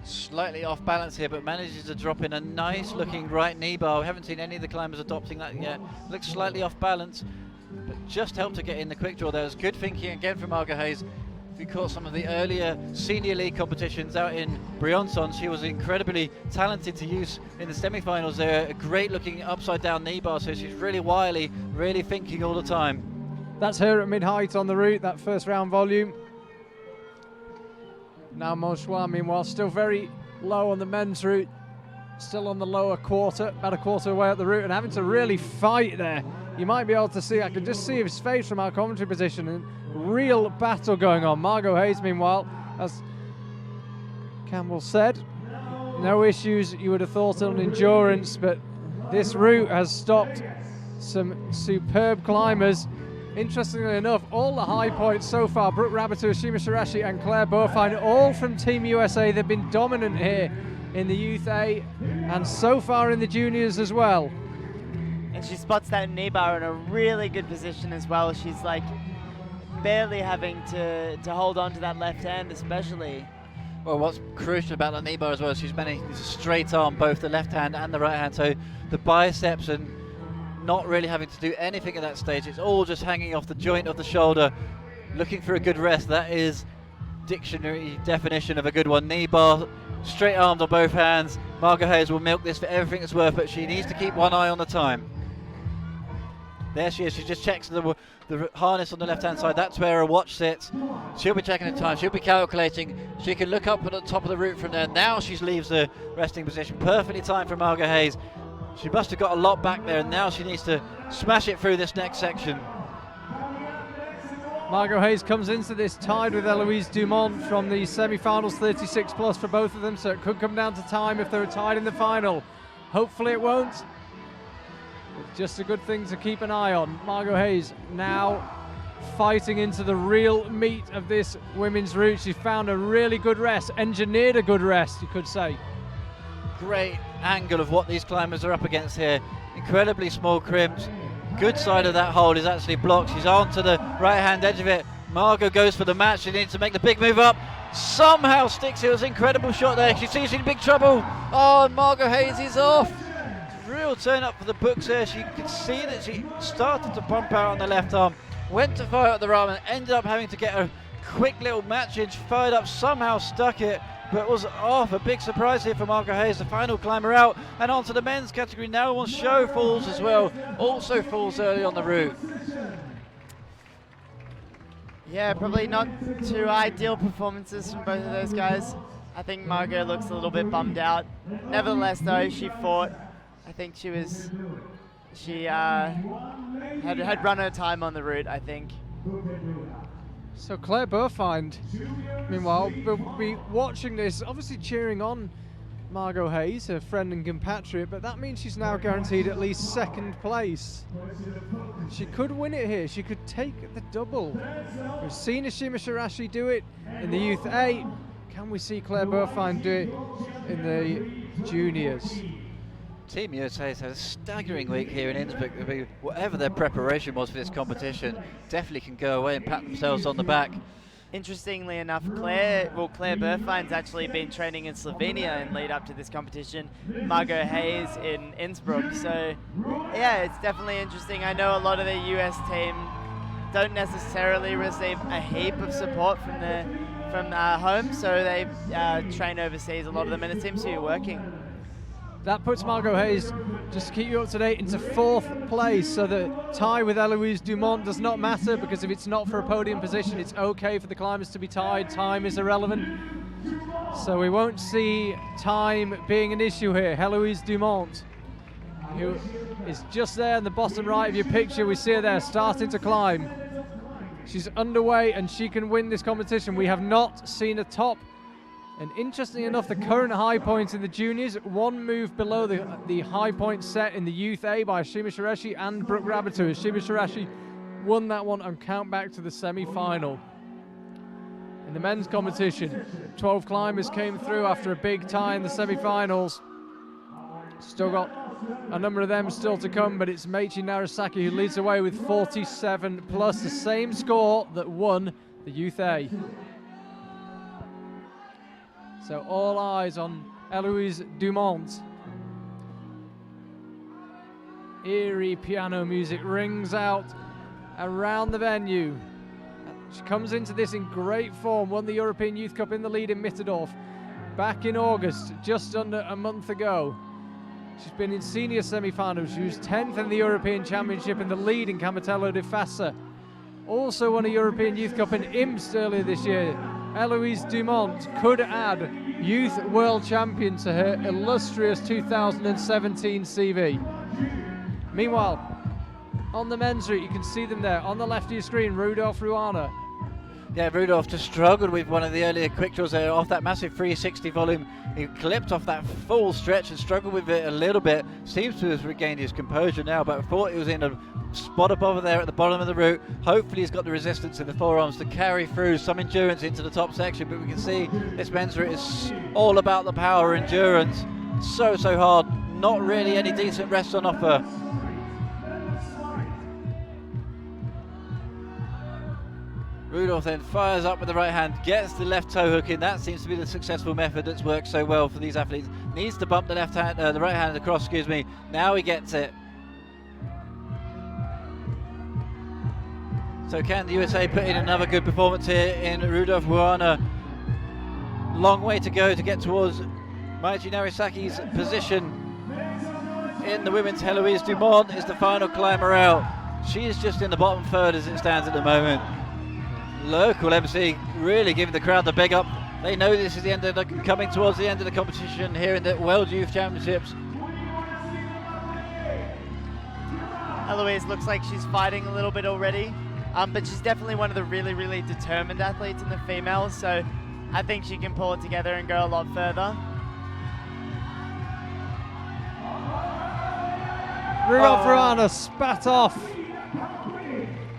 Slightly off balance here, but manages to drop in a nice looking right knee bar. We haven't seen any of the climbers adopting that yet. Looks slightly off balance, but just helped to get in the quick draw. There was good thinking again from Margot Hayes. We caught some of the earlier senior league competitions out in Briançon. She was incredibly talented to use in the semi-finals there. A great looking upside down knee bar, so she's really wily, really thinking all the time. That's her at mid-height on the route, that first round volume. Now Monchois, meanwhile, still very low on the men's route, still on the lower quarter, about a quarter away up the route, and having to really fight there. You might be able to see, I can just see his face from our commentary position, and real battle going on. Margot Hayes, meanwhile, as Campbell said, no issues you would have thought on endurance, but this route has stopped some superb climbers. Interestingly enough, all the high points so far, Brooke Rabatou, Ashima Shirashi and Claire Buhrfeind, all from Team USA. They've been dominant here in the Youth A and so far in the juniors as well. And she spots that knee bar in a really good position as well. She's like barely having to hold on to that left hand especially. Well, what's crucial about the knee bar as well is she's managed to straight arm both the left hand and the right hand, so the biceps and not really having to do anything at that stage. It's all just hanging off the joint of the shoulder, looking for a good rest. That is dictionary definition of a good one. Knee bar, straight armed on both hands. Margot Hayes will milk this for everything it's worth, but she needs to keep one eye on the time. There she is. She just checks the harness on the left-hand side. That's where her watch sits. She'll be checking the time. She'll be calculating. She can look up at the top of the route from there. Now she leaves the resting position. Perfectly timed for Margot Hayes. She must have got a lot back there, and now she needs to smash it through this next section. Margot Hayes comes into this tied with Heloise Dumont from the semi-finals, 36 plus for both of them, so it could come down to time if they're tied in the final. Hopefully it won't. It's just a good thing to keep an eye on. Margot Hayes now fighting into the real meat of this women's route. She found a really good rest, engineered a good rest, you could say. Great angle of what these climbers are up against here. Incredibly small crimps. Good side of that hold is actually blocked. She's on to the right hand edge of it. Margot goes for the match. She needs to make the big move up. Somehow sticks it. It was an incredible shot there. She sees she's in big trouble. Oh, Margot Hayes is off. Real turn up for the books here. She could see that she started to pump out on the left arm, went to fire at the arm and ended up having to get a quick little match in. She fired up, somehow stuck it, but was off. A big surprise here for Margot Hayes, the final climber out, and on to the men's category now on show falls as well. Also falls early on the route. Yeah, probably not two ideal performances from both of those guys. I think Margot looks a little bit bummed out. Nevertheless, though, she fought. I think she had run her time on the route, I think. So Claire Buhrfeind, meanwhile, will be watching this, obviously cheering on Margot Hayes, her friend and compatriot, but that means she's now guaranteed at least second place. She could win it here. She could take the double. We've seen Ashima Shirashi do it in the Youth A. Can we see Claire Buhrfeind do it in the juniors? Team USA has had a staggering week here in Innsbruck. Whatever their preparation was for this competition, definitely can go away and pat themselves on the back. Interestingly enough, Claire Buhrfeind's actually been training in Slovenia in lead up to this competition. Margot Hayes in Innsbruck. So, yeah, it's definitely interesting. I know a lot of the US team don't necessarily receive a heap of support from home, so they train overseas, a lot of them, and it seems to be working. That puts Margot Hayes, just to keep you up to date, into fourth place. So the tie with Heloise Dumont does not matter, because if it's not for a podium position, it's okay for the climbers to be tied. Time is irrelevant. So we won't see time being an issue here. Heloise Dumont, who is just there in the bottom right of your picture. We see her there starting to climb. She's underway and she can win this competition. We have not seen a top. And interestingly enough, the current high point in the juniors, one move below the high point set in the Youth A by Ashima Shirashi and Brooke Rabatou. Ashima Shirashi won that one and count back to the semi-final. In the men's competition, 12 climbers came through after a big tie in the semi-finals. Still got a number of them still to come, but it's Meichi Narasaki who leads away with 47 plus, the same score that won the Youth A. So all eyes on Heloise Dumont. Eerie piano music rings out around the venue. She comes into this in great form, won the European Youth Cup in the lead in Mitterdorf back in August, just under a month ago. She's been in senior semi-finals. She was 10th in the European Championship in the lead in Camatello di Fassa. Also won a European Youth Cup in Imst earlier this year. Heloise Dumont could add Youth World Champion to her illustrious 2017 CV. Meanwhile, on the men's route, you can see them there. On the left of your screen, Rudolf Ruana. Yeah, Rudolf just struggled with one of the earlier quick draws there off that massive 360 volume. He clipped off that full stretch and struggled with it a little bit. Seems to have regained his composure now, but thought he was in a spot above there at the bottom of the route. Hopefully he's got the resistance in the forearms to carry through some endurance into the top section, but we can see this men's route is all about the power, endurance. So hard, not really any decent rest on offer. Rudolph then fires up with the right hand, gets the left toe hook in. That seems to be the successful method that's worked so well for these athletes. Needs to bump the left hand, the right hand across, excuse me. Now he gets it. So can the USA put in another good performance here in Rudolph Buhrfeind? Long way to go to get towards Maiji Narisaki's position in the women's. Heloise Dumont is the final climber out. She is just in the bottom third as it stands at the moment. Local MC really giving the crowd the big up. They know this is the end of coming towards the end of the competition here in the World Youth Championships. Heloise looks like she's fighting a little bit already, but she's definitely one of the really, really determined athletes in the females, so I think she can pull it together and go a lot further. Rudolph Buhrfeind spat off.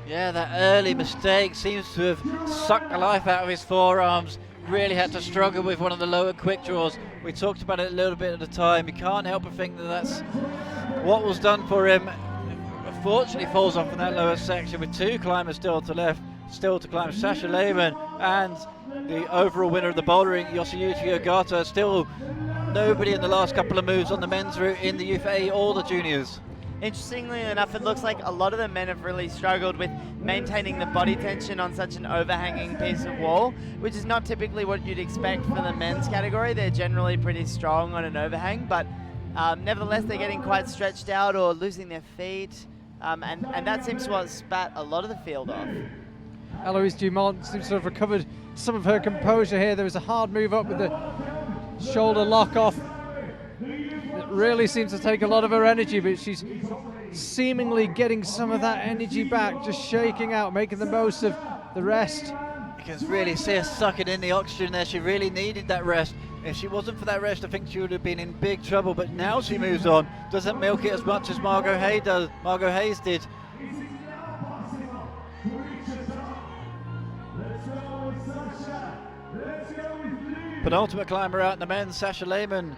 Yeah, that early mistake seems to have sucked the life out of his forearms. Really had to struggle with one of the lower quick draws. We talked about it a little bit at the time. You can't help but think that that's what was done for him. Unfortunately falls off in that lower section with two climbers still to climb. Sasha Lehmann and the overall winner of the bouldering, Yoshiyuki Ogata. Still nobody in the last couple of moves on the men's route in the Youth A or the juniors. Interestingly enough, it looks like a lot of the men have really struggled with maintaining the body tension on such an overhanging piece of wall, which is not typically what you'd expect for the men's category. They're generally pretty strong on an overhang, but nevertheless they're getting quite stretched out or losing their feet, and that seems to have spat a lot of the field off. Heloise Dumont seems to have recovered some of her composure here. There was a hard move up with the shoulder lock off. It really seems to take a lot of her energy, but she's seemingly getting some of that energy back, just shaking out, making the most of the rest. You can really see her sucking in the oxygen there. She really needed that rest. If she wasn't for that rest, I think she would have been in big trouble, but now she moves on. Doesn't milk it as much as Margot Hayes did. Penultimate climber out in the men's, Sasha Lehmann.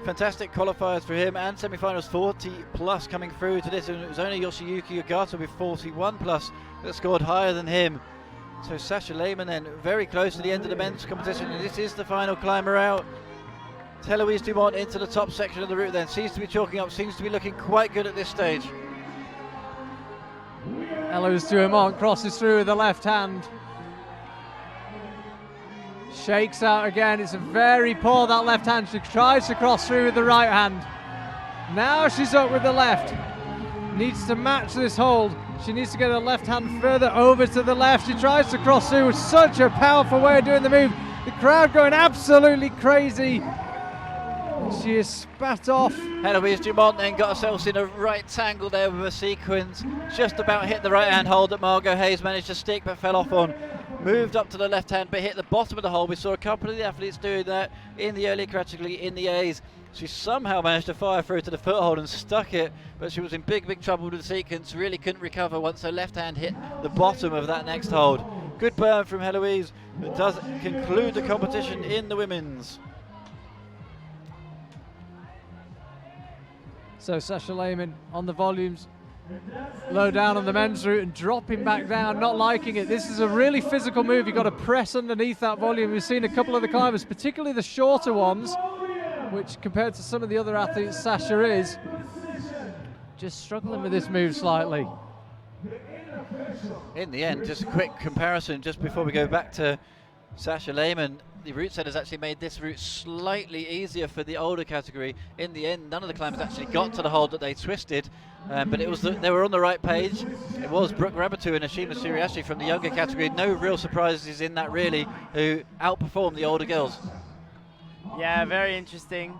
Fantastic qualifiers for him, and semi-finals 40 plus coming through to this. And it was only Yoshiyuki Ogata with 41 plus that scored higher than him. So Sasha Lehmann then very close to the end of the men's competition, and this is the final climber out. Heloise Dumont into the top section of the route then, seems to be chalking up, seems to be looking quite good at this stage. Heloise Dumont crosses through with the left hand. Shakes out again. It's very poor, that left hand. She tries to cross through with the right hand. Now she's up with the left. Needs to match this hold. She needs to get her left hand further over to the left. She tries to cross through with such a powerful way of doing the move. The crowd going absolutely crazy. She is spat off. Heloise Dumont then got herself in a right tangle there with a sequence. Just about hit the right hand hold that Margot Hayes managed to stick but fell off on. Moved up to the left hand but hit the bottom of the hole. We saw a couple of the athletes doing that in the early category in the A's. She somehow managed to fire through to the foothold and stuck it, but she was in big trouble with the sequence. Really couldn't recover once her left hand hit the bottom of that next hold. Good burn from Heloise. It does conclude the competition in the women's. So Sasha Lehmann on the volumes, low down on the men's route and dropping back down, not liking it. This is a really physical move. You've got to press underneath that volume. We've seen a couple of the climbers, particularly the shorter ones, which compared to some of the other athletes, Sasha is just struggling with this move slightly. In the end, just a quick comparison just before we go back to Sasha Lehmann. The route set has actually made this route slightly easier for the older category. In the end, none of the climbers actually got to the hold that they twisted, but it was they were on the right page. It was Brooke Rabatu and Ashima Suriashi from the younger category. No real surprises in that really, who outperformed the older girls. Yeah, very interesting.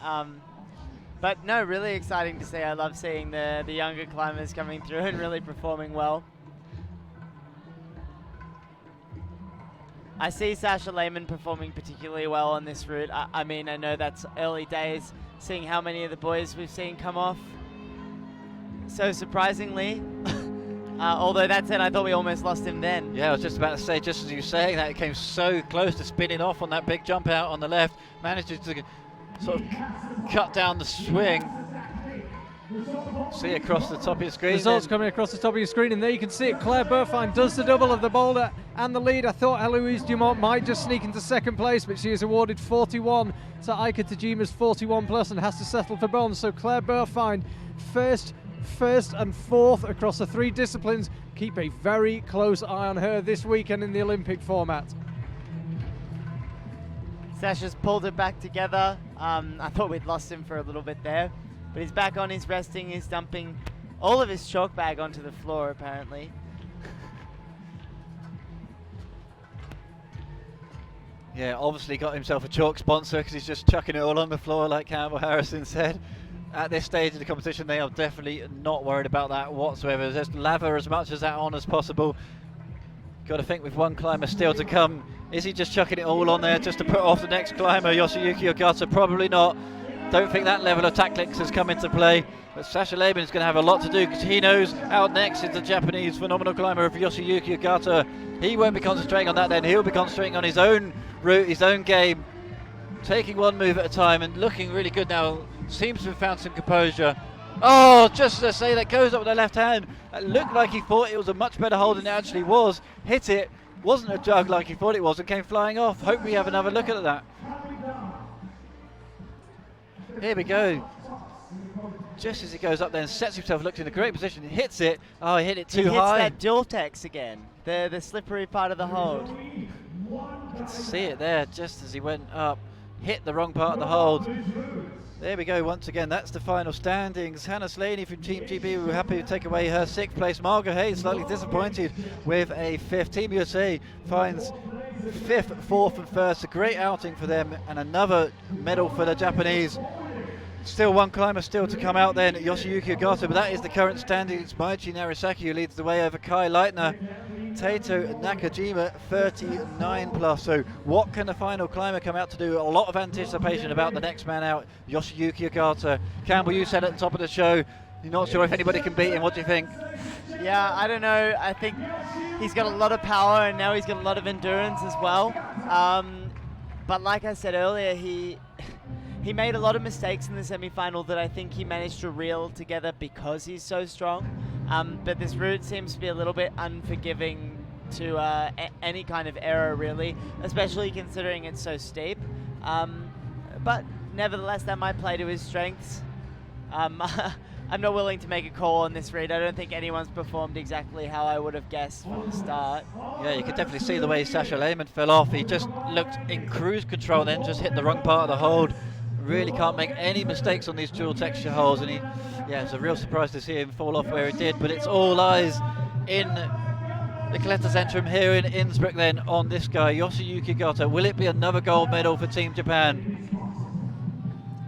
But no, really exciting to see. I love seeing the younger climbers coming through and really performing well. I see Sasha Lehmann performing particularly well on this route. I mean, I know that's early days, seeing how many of the boys we've seen come off. So surprisingly, although that said, I thought we almost lost him then. Yeah, I was just about to say, just as you were saying that, it came so close to spinning off on that big jump out on the left, managed to sort of cut down the swing. See it across the top of your screen. Results coming across the top of your screen, and there you can see it. Claire Buhrfeind does the double of the boulder and the lead. I thought Heloise Dumont might just sneak into second place, but she is awarded 41 to Aika Tajima's 41 plus and has to settle for bronze. So Claire Buhrfeind first and fourth across the 3 disciplines. Keep a very close eye on her this weekend in the Olympic format. Sasha's pulled it back together. I thought we'd lost him for a little bit there, but he's back on, he's resting, he's dumping all of his chalk bag onto the floor apparently. Yeah, obviously got himself a chalk sponsor because he's just chucking it all on the floor like Campbell Harrison said. At this stage of the competition, they are definitely not worried about that whatsoever. Just lather as much of that on as possible. Got to think with one climber still to come, is he just chucking it all on there just to put off the next climber, Yoshiyuki Ogata? Probably not. Don't think that level of tactics has come into play. But Sasha Lehmann is going to have a lot to do because he knows out next is the Japanese phenomenal climber of Yoshiyuki Ogata. He won't be concentrating on that then. He'll be concentrating on his own route, his own game. Taking one move at a time and looking really good now. Seems to have found some composure. Oh, just to say that goes up with the left hand. It looked like he thought it was a much better hold than it actually was. Hit it, wasn't a jug like he thought it was and came flying off. Hope we have another look at that. Here we go. Just as he goes up there and sets himself, looks in a great position, hits it. Oh, he hit it too high. He hits that dual tex again, the slippery part of the hold. You can see it there just as he went up. Hit the wrong part of the hold. There we go once again, that's the final standings. Hannah Slaney from Team GB, we were happy to take away her 6th place. Margot Hayes slightly disappointed with a 5th. Team USA finds 5th, 4th and 1st. A great outing for them and another medal for the Japanese. Still one climber still to come out then, Yoshiyuki Ogata, but that is the current standing. It's Maichi Narisaki who leads the way over Kai Lightner. Taito Nakajima 39 plus. So what can the final climber come out to do? A lot of anticipation about the next man out, Yoshiyuki Ogata. Campbell, you said at the top of the show, you're not sure if anybody can beat him. What do you think? Yeah, I don't know. I think he's got a lot of power and now he's got a lot of endurance as well. But like I said earlier, he made a lot of mistakes in the semi-final that I think he managed to reel together because he's so strong. But this route seems to be a little bit unforgiving to any kind of error, really, especially considering it's so steep. But nevertheless, that might play to his strengths. I'm not willing to make a call on this read. I don't think anyone's performed exactly how I would have guessed from the start. Yeah, you could definitely see the way Sasha Lehmann fell off. He just looked in cruise control, then just hit the wrong part of the hold. Really can't make any mistakes on these dual texture holes, and it's a real surprise to see him fall off where he did. But it's all eyes in the Kletterzentrum here in Innsbruck then on this guy, Yoshiyuki Ogata. Will it be another gold medal for Team Japan?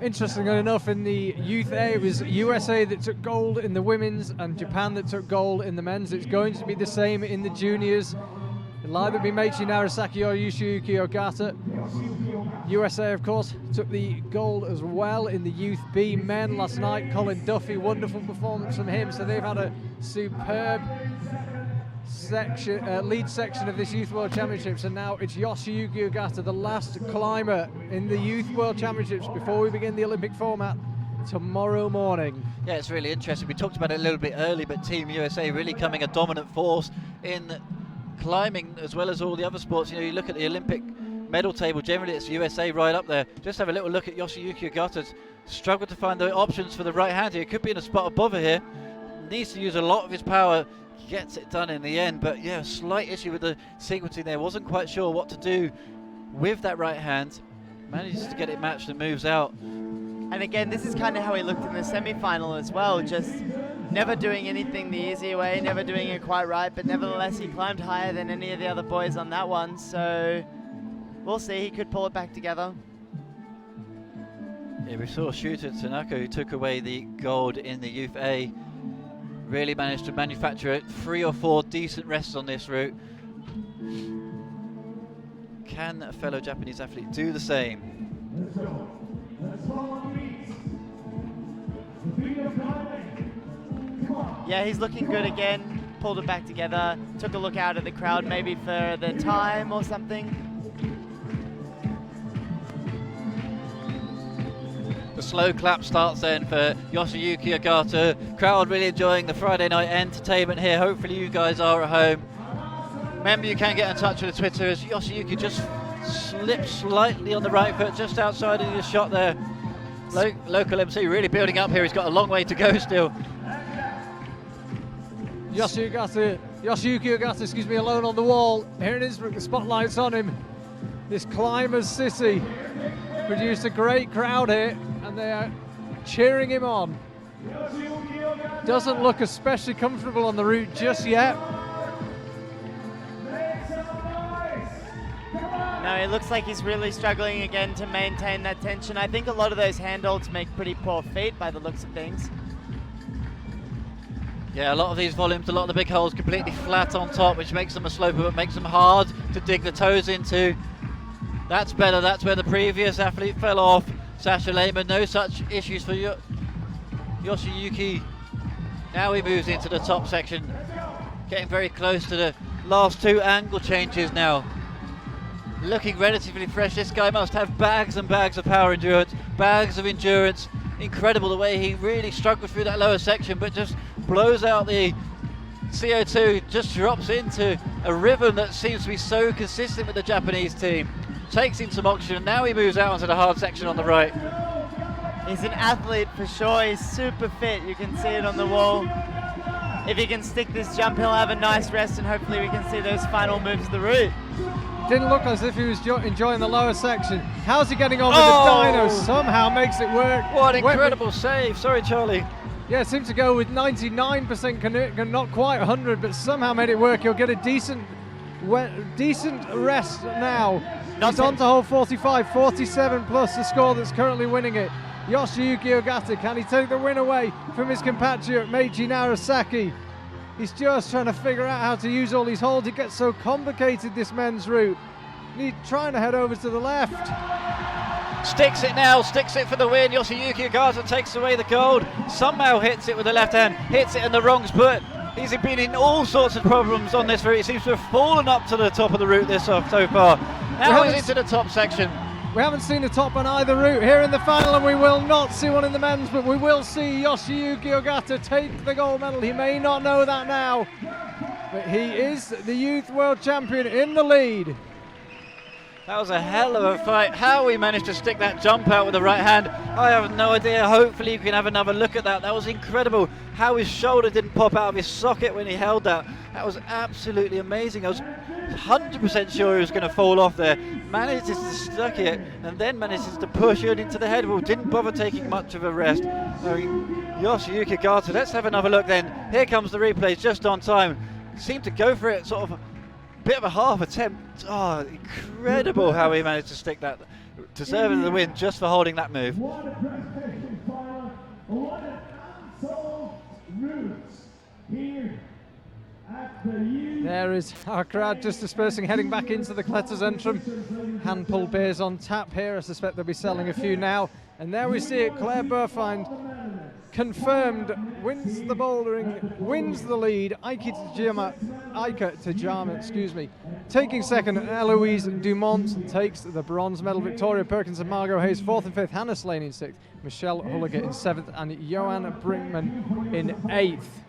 Interestingly enough, in the Youth A, it was USA that took gold in the women's and Japan that took gold in the men's. It's going to be the same in the juniors. It'll either be Meiichi Narisaki or Yoshiyuki Ogata. USA, of course, took the gold as well in the Youth B men last night. Colin Duffy, wonderful performance from him. So they've had a superb lead section of this Youth World Championships, and now it's Yoshiyuki Ogata, the last climber in the Youth World Championships before we begin the Olympic format tomorrow morning. Yeah, it's really interesting. We talked about it a little bit early, but Team USA really coming a dominant force in climbing as well as all the other sports. You look at the Olympic medal table, generally it's USA right up there. Just have a little look at Yoshiyuki Ogata's struggled to find the options for the right hand here. Could be in a spot above her here. Needs to use a lot of his power. Gets it done in the end, but yeah, slight issue with the sequencing there. Wasn't quite sure what to do with that right hand. Manages to get it matched and moves out. And again, this is kind of how he looked in the semi-final as well, just never doing anything the easy way, never doing it quite right, but nevertheless he climbed higher than any of the other boys on that one, so we'll see. He could pull it back together. Yeah, we saw Shooter Tanaka, who took away the gold in the Youth A. Really managed to manufacture 3 or 4 decent rests on this route. Can a fellow Japanese athlete do the same? Yeah, he's looking good again. Pulled it back together. Took a look out at the crowd, maybe for the time or something. The slow clap starts then for Yoshiyuki Ogata. Crowd really enjoying the Friday night entertainment here. Hopefully you guys are at home. Remember, you can get in touch with the Twitter as Yoshiyuki just slipped slightly on the right foot just outside of his shot there. Local MC really building up here. He's got a long way to go still. Yoshiyuki Ogata, alone on the wall. Here in Innsbruck, the spotlight's on him. This climber's city produced a great crowd here, and they are cheering him on. Doesn't look especially comfortable on the route just yet. No, it looks like he's really struggling again to maintain that tension. I think a lot of those handholds make pretty poor feet by the looks of things. Yeah, a lot of these volumes, a lot of the big holes completely flat on top, which makes them a sloper, but makes them hard to dig the toes into. That's better. That's where the previous athlete fell off. Sasha Lehman, no such issues for Yoshiyuki. Now he moves into the top section, getting very close to the last two angle changes now. Looking relatively fresh. This guy must have bags and bags of power endurance, bags of endurance. Incredible the way he really struggled through that lower section, but just blows out the CO2, just drops into a rhythm that seems to be so consistent with the Japanese team. Takes in some oxygen, now he moves out onto the hard section on the right. He's an athlete for sure, he's super fit, you can see it on the wall. If he can stick this jump, he'll have a nice rest, and hopefully we can see those final moves of the route. Didn't look as if he was enjoying the lower section. How's he getting on with the dyno? Somehow makes it work. What incredible save. Sorry, Charlie. Yeah, seems to go with 99%, not quite 100, but somehow made it work. He'll get a decent rest now. He's on to hole 45, 47 plus the score that's currently winning it. Yoshiyuki Ogata, can he take the win away from his compatriot Meiji Narasaki? He's just trying to figure out how to use all these holds. It gets so complicated, this men's route. He's trying to head over to the left. Sticks it now, sticks it for the win. Yoshiyuki Ogata takes away the gold. Somehow hits it with the left hand, hits it in the wrong spot. He's been in all sorts of problems on this route. He seems to have fallen up to the top of the route so far. Now he's into the top section. We haven't seen a top on either route here in the final, and we will not see one in the men's, but we will see Yoshiyuki Ogata take the gold medal. He may not know that now, but he is the youth world champion in the lead. That was a hell of a fight. How he managed to stick that jump out with the right hand, I have no idea. Hopefully you can have another look at that. That was incredible. How his shoulder didn't pop out of his socket when he held that. That was absolutely amazing. I was 100% sure he was going to fall off there. Manages to stuck it and then manages to push it into the head wall. Didn't bother taking much of a rest. Yoshiyuki Ogata, let's have another look then. Here comes the replays just on time. Seemed to go for it sort of bit of a half attempt. Oh, incredible how he managed to stick that, deserving the win just for holding that move. There is our crowd just dispersing, heading back into the Kletterzentrum. Hand pull beers on tap here. I suspect they'll be selling a few now. And there we see it, Claire Buhrfeind confirmed, wins the bouldering, wins the lead. Aika Tajima, taking second. Heloise Dumont takes the bronze medal. Victoria Perkins and Margot Hayes fourth and fifth. Hannah Slaney in sixth. Michelle Hulliger in seventh, and Johan Brinkman in eighth.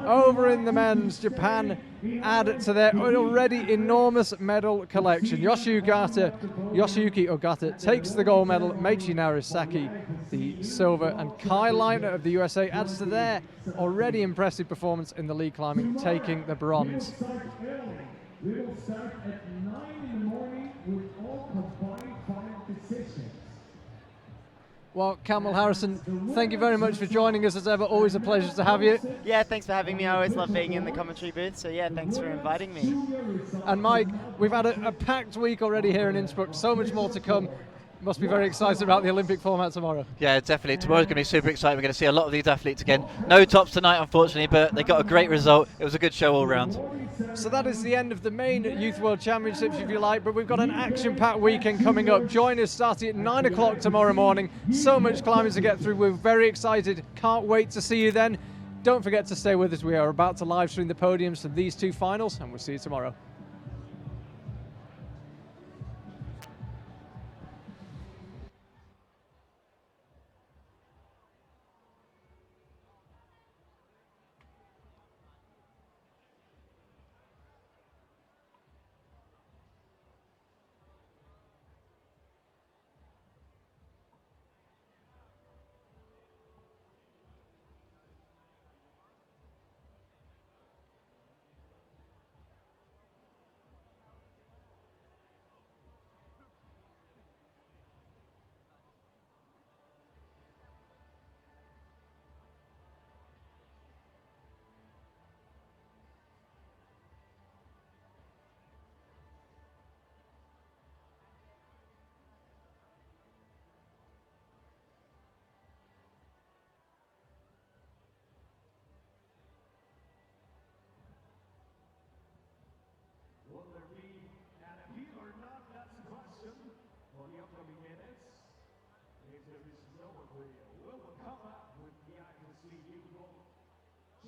Over in the men's, Japan add to their already enormous medal collection. Yoshiyuki Ogata takes the gold medal. Meiji Narasaki the silver, and Kai Lightner of the USA adds to their already impressive performance in the lead climbing, taking the bronze. We will start at 9 in the morning with all combined final decisions. Well, Campbell Harrison, thank you very much for joining us as ever. Always a pleasure to have you. Yeah, thanks for having me. I always love being in the commentary booth. So yeah, thanks for inviting me. And Mike, we've had a packed week already here in Innsbruck. So much more to come. Must be very excited about the Olympic format tomorrow. Yeah, definitely. Tomorrow's going to be super exciting. We're going to see a lot of these athletes again. No tops tonight, unfortunately, but they got a great result. It was a good show all round. So that is the end of the main Youth World Championships, if you like, but we've got an action-packed weekend coming up. Join us starting at 9 o'clock tomorrow morning. So much climbing to get through. We're very excited. Can't wait to see you then. Don't forget to stay with us. We are about to live stream the podiums for these two finals, and we'll see you tomorrow.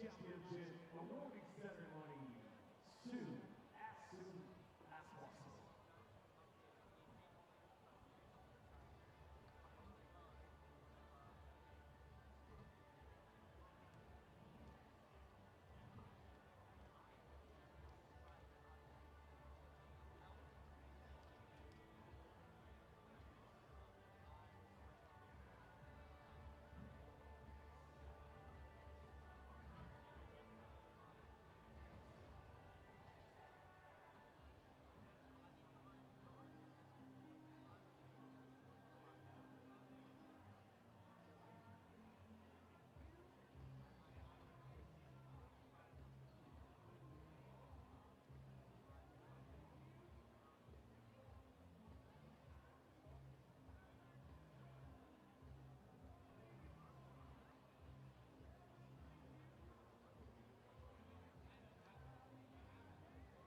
Championship awarding ceremony soon as possible.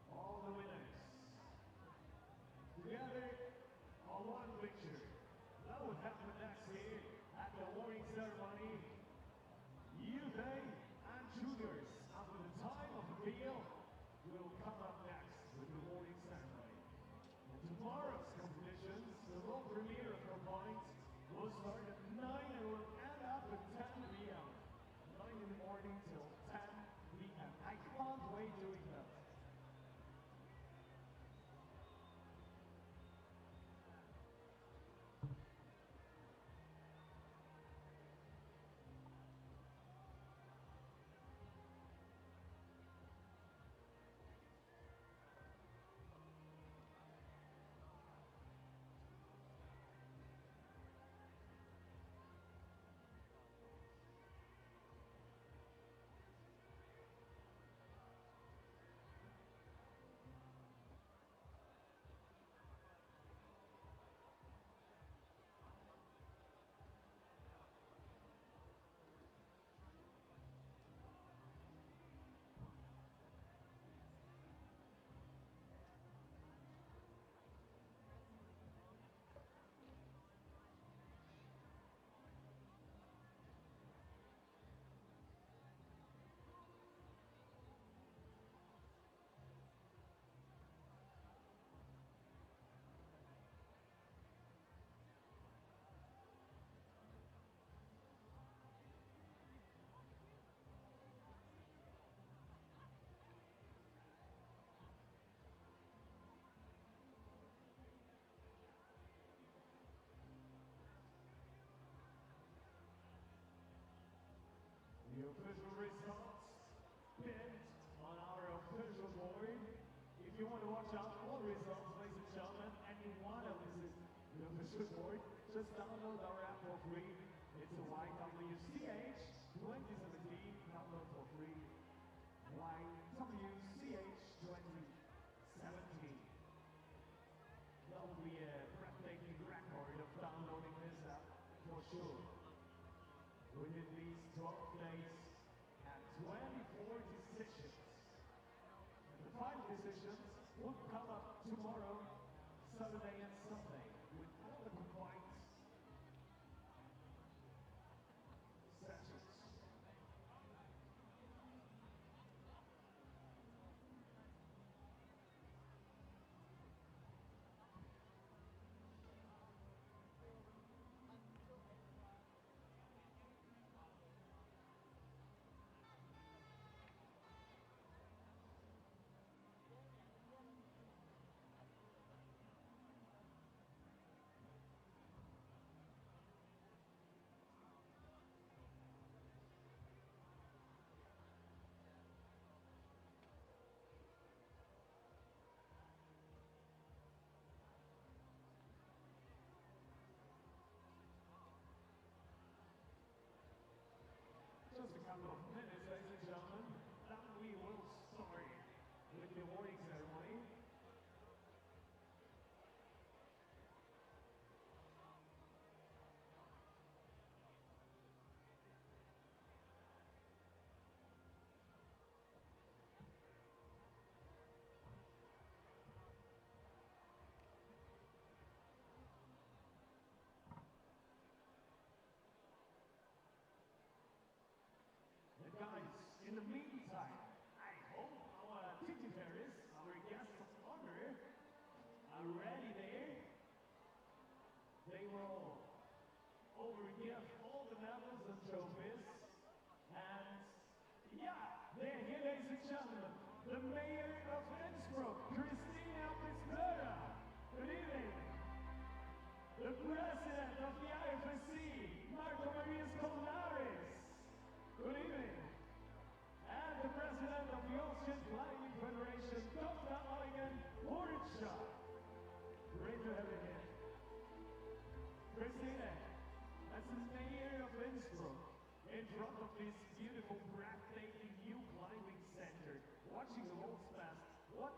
All the winners together on one picture. That would happen next year at the awarding ceremony. Youth and juniors, after the time of appeal, will come up next with the awarding ceremony. And tomorrow's competitions, the world premiere of Buhrfeind, will start at 9 and will end up at 10 p.m. 9 in the morning till 10 p.m. I can't wait doing that. The official results pinned on our official board. If you want to watch out all results, ladies and gentlemen, and you want to visit the official board, just download our app for free. It's a YWCH 2017, download for free. YWCH 2017. That will be a breathtaking record of downloading this app for sure. Within these 12 days and 24 decisions. And the final decisions will come up tomorrow, Saturday and Sunday, with all the combined sessions. front of this beautiful, breathtaking new climbing center, watching the walls pass, what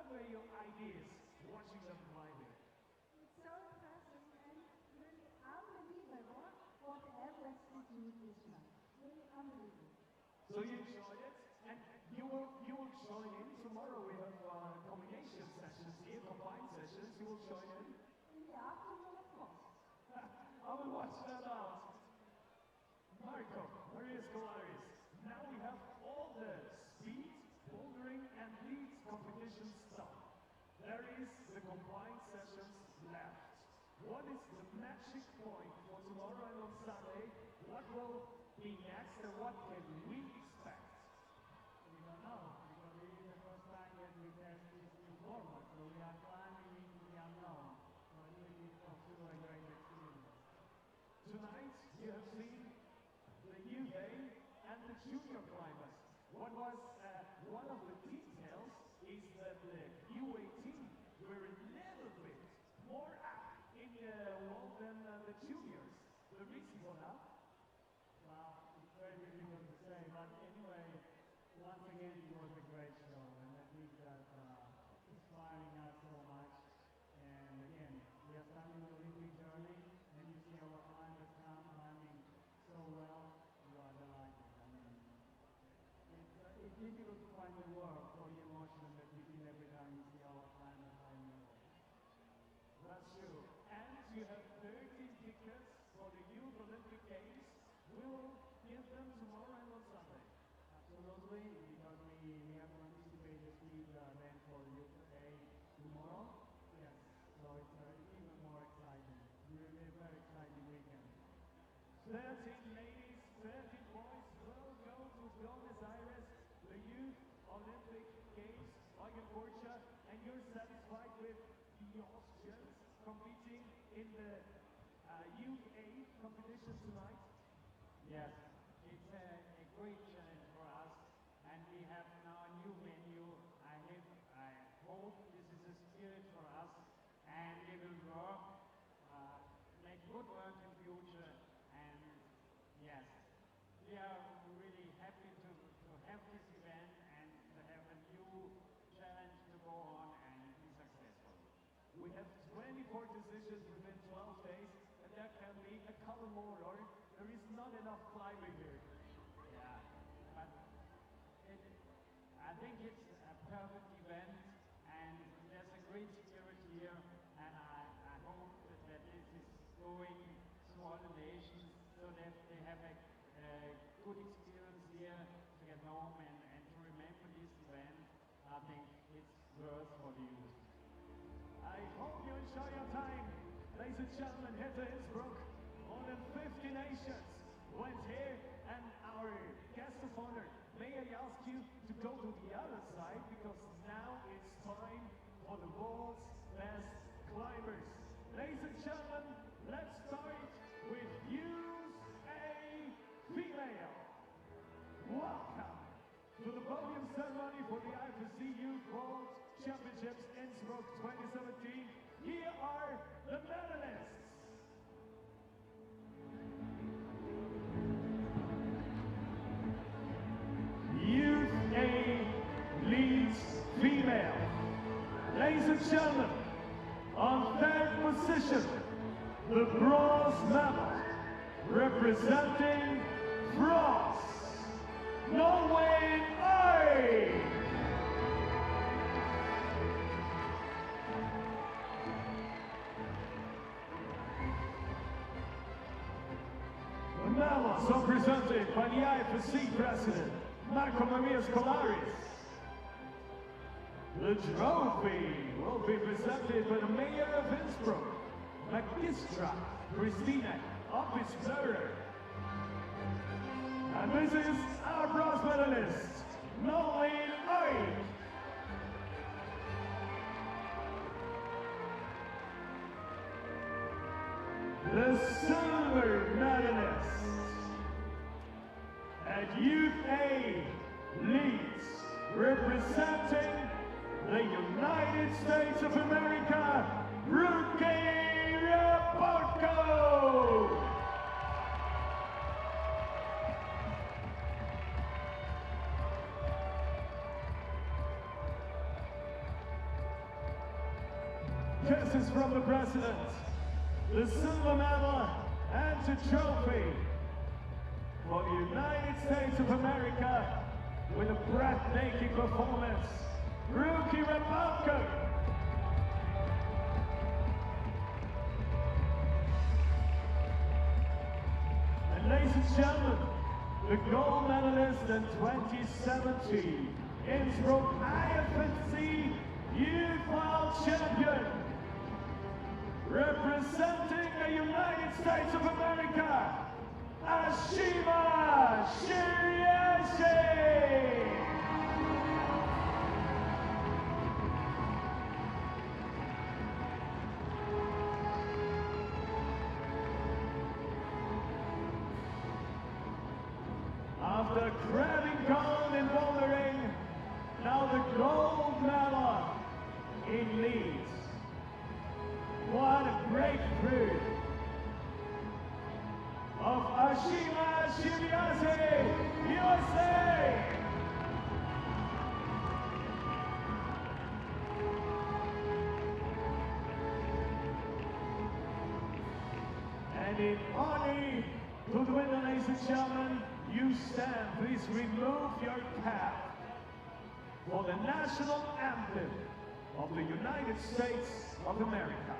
were your ideas watching them climbing? It's so impressive and really unbelievable what FSC do this month. Really unbelievable. So you enjoyed it, and you will join in tomorrow. We have combination sessions here, combined sessions. You will join in. In the afternoon, of course. I will watch that out. Margot Hayes. Now we have all the speed, bouldering, and lead competitions done. There is the combined sessions left. What is the magic point for tomorrow and on Sunday? What will be next, and what can we expect? We don't know, because this is the first time that we test this new format, so we are climbing into the unknown. So it will be for sure a great experience. Tonight you have seen the UA and the junior climbers. What was one of the details is that the UA team were a little bit more up in the wall than the juniors. The reason for that? Well, it's very difficult to say, but anyway, once again it was a great show, and I think that inspiring us so much. And again, we are starting the Olympic journey, and you see our climbers now climbing so well. You are delighted. I mean, it's difficult to find the word for the emotion that we feel every time we see our climbers climbing the wall. That's true. And you have 13 tickets for the Youth Olympic Games. We will give them tomorrow and on Sunday. Absolutely, because we have to anticipate the speed event for USA tomorrow. Yes, so it's even more exciting. Really a very exciting weekend. 13 ladies, 13 boys will go to Buenos Aires, the Youth Olympic Games. Eugen Burcha, and you're satisfied with the Austrians competing in the Youth A competition tonight? Yes, it's a great challenge for us, and we have now a new venue. I hope this is a spirit for us, and we will work, make good work in future, and yes, we are really happy to have this event and to have a new challenge to go on and be successful. We have 24 decisions within 12 days, and there can be a couple more, or there is not enough climbing here. Yeah, but I think it's a perfect event, and there's a great spirit here, and I hope that this is going to all the nations so that they have a good experience here to get home and to remember this event. I think it's worth for the youth. I hope you enjoy your time. Ladies and gentlemen, here to Innsbruck, more than 50 nations went here, and our guest of honor, may I ask you to go to the other side, because now it's time for the world's best climbers. Ladies and gentlemen, let's start with USA Female. Welcome to the podium ceremony for the IFSC Youth World Championships Innsbruck 2017. Here are the medalists. Youth A leads female. Ladies and gentlemen, on third position, the bronze medal, representing France, Norway A. The medals are presented by the IFSC President, Marco Maria Scolaris. The trophy will be presented by the Mayor of Innsbruck, Magistra Christina Oppisblöder. And this is our bronze medalist, Nolan Oik. The silver medalist at Youth A leads, representing the United States of America, Ruki Raporko. kisses from the President, the silver medal and the trophy for the United States of America with a breathtaking performance, Rookie Republican. And ladies and gentlemen, the gold medalist in 2017, Innsbruck IFSC Youth World Champion, representing the United States of America, Ashima Shiryashi. After grabbing gold in bouldering, now the gold medal in Leeds. What a breakthrough of Ashima Shiryashi, USA! And in honor to the winner, ladies and gentlemen, you stand. Please remove your cap for the national anthem of the United States of America.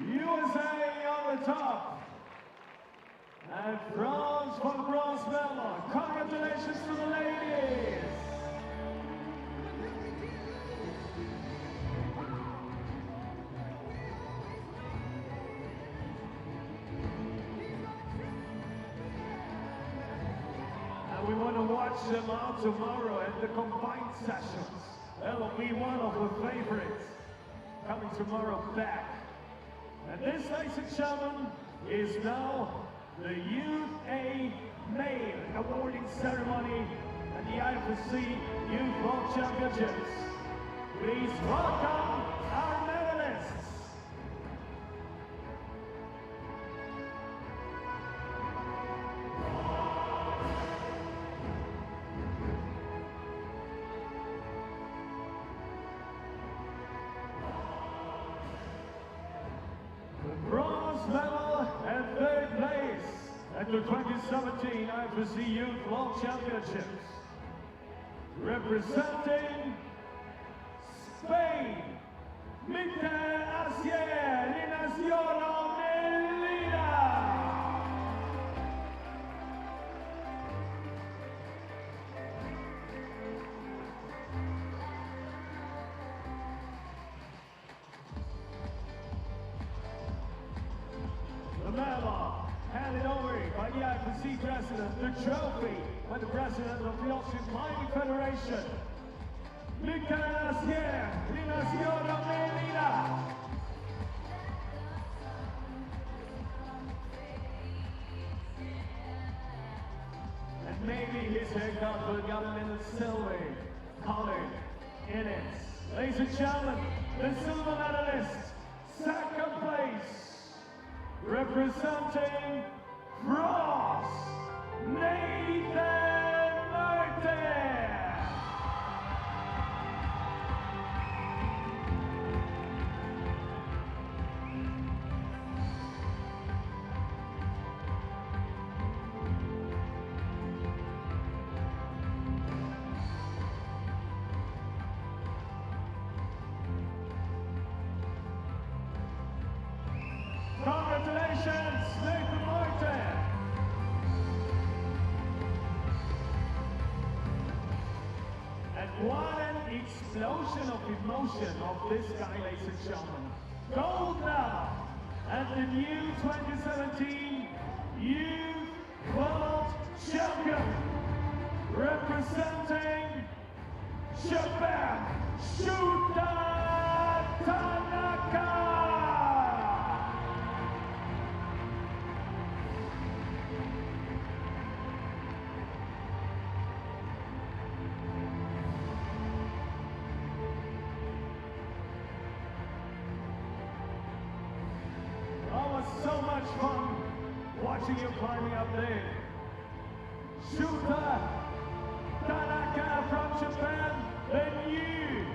USA on the top, and France for the bronze medal. Congratulations to the ladies. And we want to watch them out tomorrow at the combined sessions. That will be one of the favorites coming tomorrow back. And this, ladies and gentlemen, is now the Youth A Male awarding ceremony at the IFSC Youth World Championships. Please welcome our medalists. Bronze medal and third place at the 2017 IFSC Youth World Championships. Representing Spain, Miguel Asier, Ignacio Melina. The medal handed over by the IFSC president, the trophy by the president of the Austrian Climbing Federation, Miguel Asier, Ignacio Melina. And maybe his haircut will got him in the silver colored in it. Ladies and gentlemen, the silver medalist, second place, representing France, Nathan Martin. Congratulations, Nathan Martin. And what an explosion of emotion of this guy, ladies and gentlemen. Gold now at the new 2017 Youth World Champion, representing Japan, Shuta Tanaka. Oh, it was so much fun watching you climbing up there. Shuta Tanaka from Japan, the new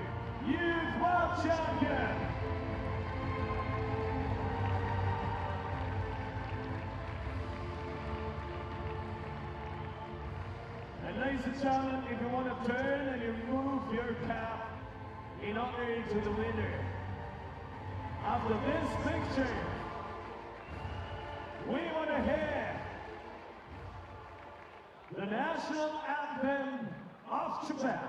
Youth World Champion. And ladies and gentlemen, if you want to turn and you move your cap in honor to the winner. After this picture, we want to hear the national anthem of Japan.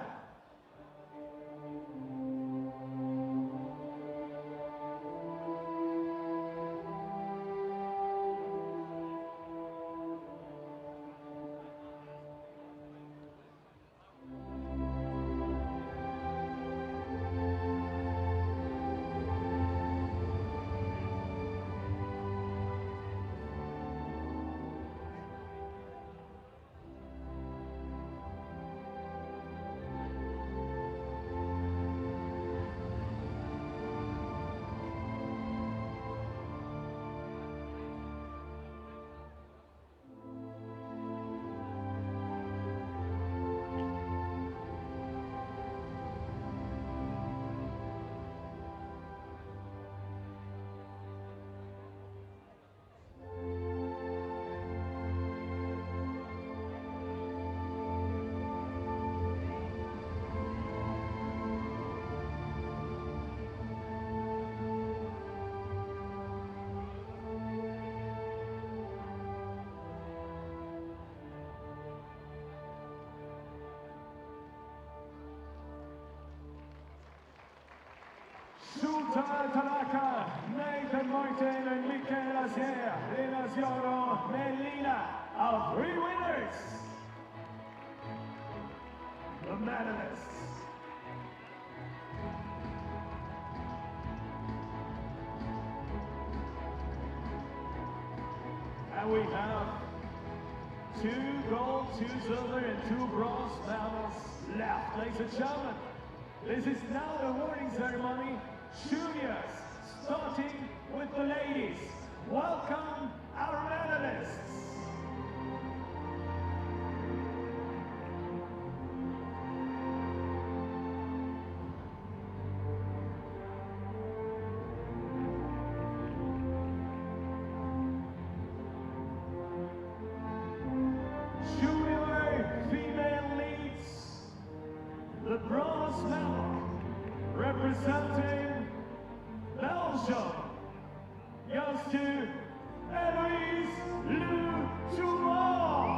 Shuta Tanaka, Nathan Martin, and Michaela Zia, Renaziano Melina, our three winners, the medalists. And we have 2 gold, 2 silver, and 2 bronze medals left, ladies and gentlemen. This is now the awarding ceremony. Juniors, starting with the ladies. Welcome our medalists. Junior female leads, the bronze medal, representing Belgium, goes to Heloise Dumont.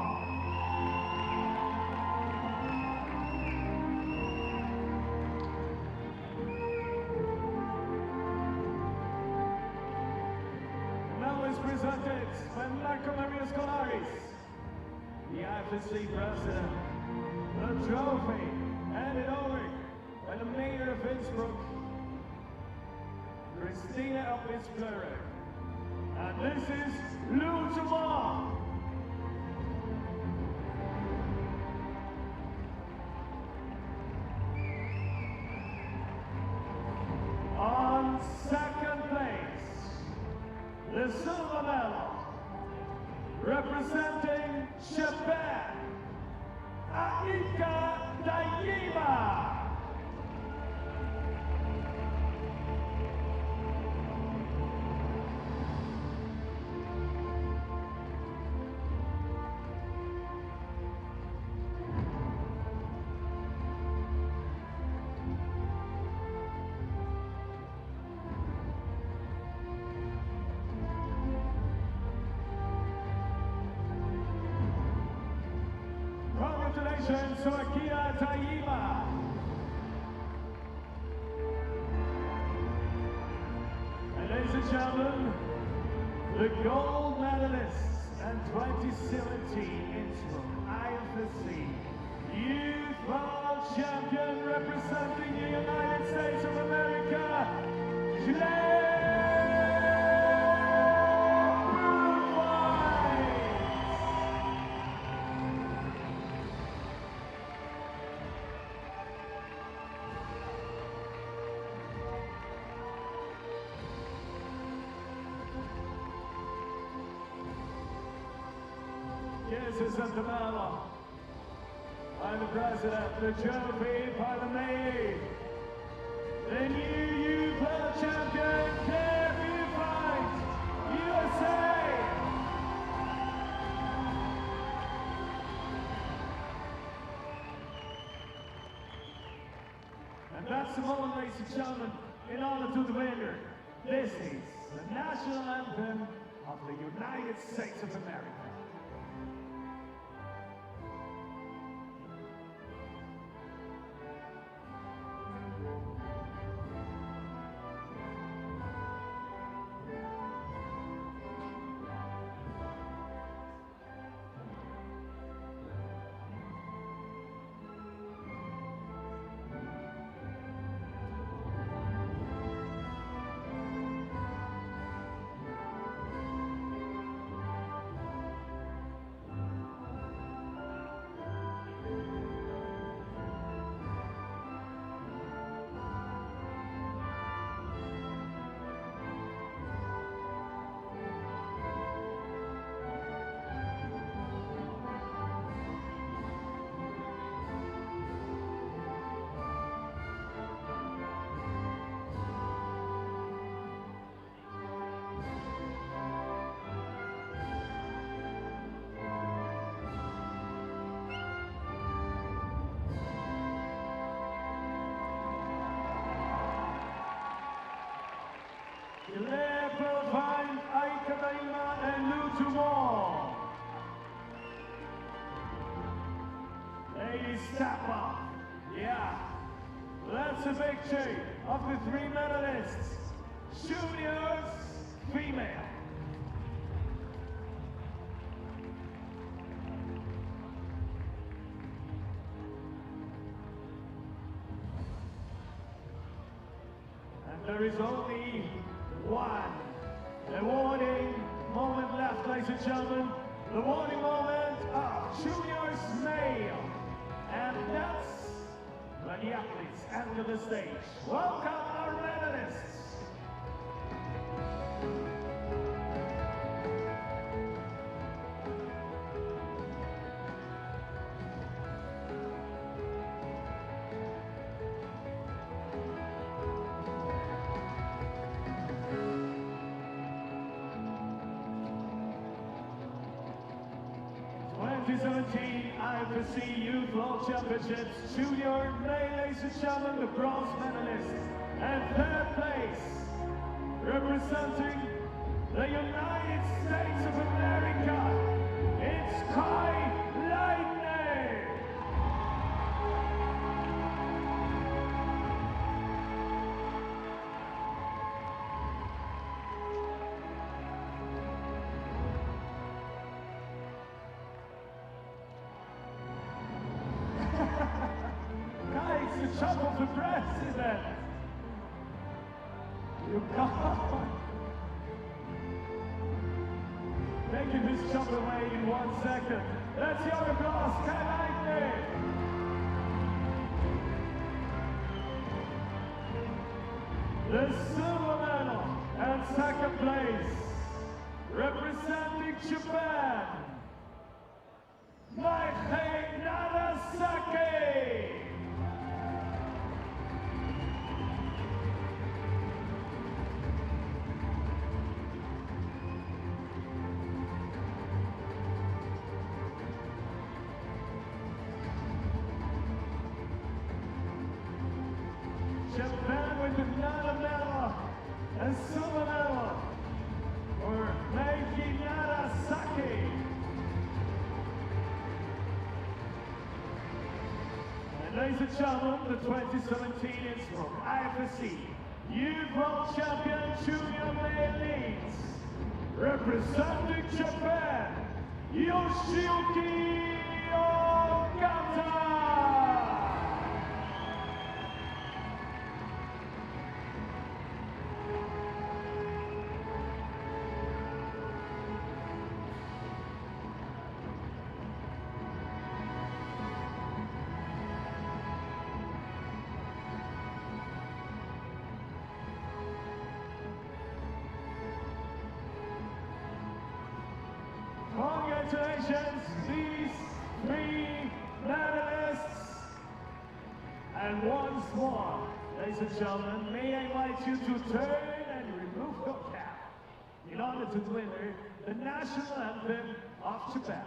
Now is presented by Marco Maria Scolaris, the IFSC president. The trophy handed over by the mayor of Innsbruck, Christina Elvis-Bleurer. And this is Lou Dumont. On second place, the silver medal, representing Japan, Aika Daima. Congratulations to Akira Taima. And ladies and gentlemen, the gold medalists and 2017 Innsbruck IFSC Youth World Champion representing the United States of America, Buhrfeind. Yes, it's at the medal. I'm the president, the trophy by the maid. The new Youth World Champion, Buhrfeind, USA. And that's the moment, ladies and gentlemen, in honor to the winner. This is the national anthem of the United States of America. Buhrfeind, and Dumont. Ladies, step up. Yeah. That's a victory of the three medalists. Juniors, female. And there is only one awarding moment left, ladies and gentlemen. The awarding moment of juniors male. And that's when the athletes enter the stage. Welcome our medalists. IFSC Youth World Championships, Junior male, ladies and gentlemen, the bronze medalist. And third place, representing the United States of America, it's Lightner. The chop of the press, is that? You can't. Taking this chop away in 1 second. Let's hear the applause, Lightner. The silver medal and second place, representing Japan, Margot Hayes. Japan with another medal and silver medal for Meiji Nagasaki. Ladies and gentlemen, the 2017 Innsbruck IFSC Youth World Champion Junior Male Leagues, representing Japan, Yoshiyuki Ogata. Congratulations, these three medalists. And once more, ladies and gentlemen, may I invite you to turn and remove your cap in order to deliver the national anthem of Japan.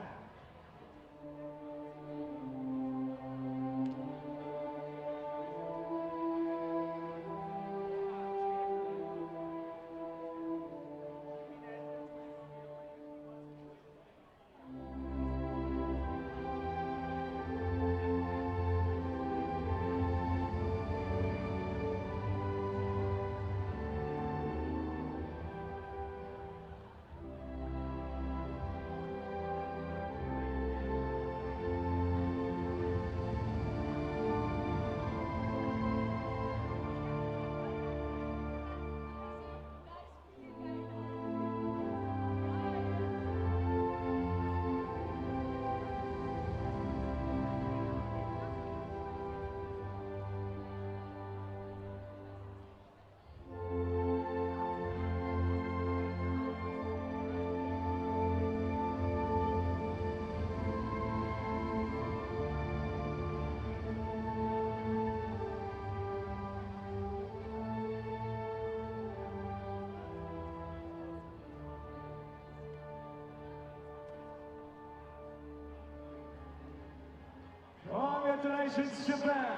Congratulations, Japan.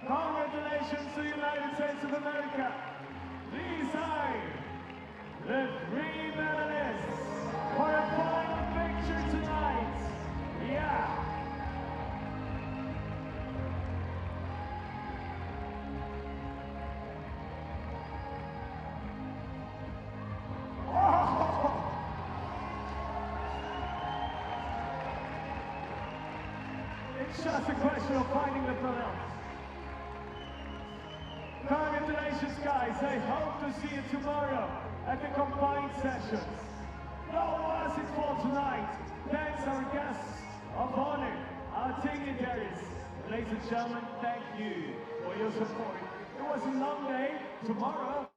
Congratulations to the United States of America. These are the three medalists for a final picture tonight. Yeah. It's just a question of finding the balance. Congratulations, guys. I hope to see you tomorrow at the combined sessions. That was it for tonight. Thanks our guests of honor, our dignitaries. Ladies and gentlemen, thank you for your support. It was a long day. Tomorrow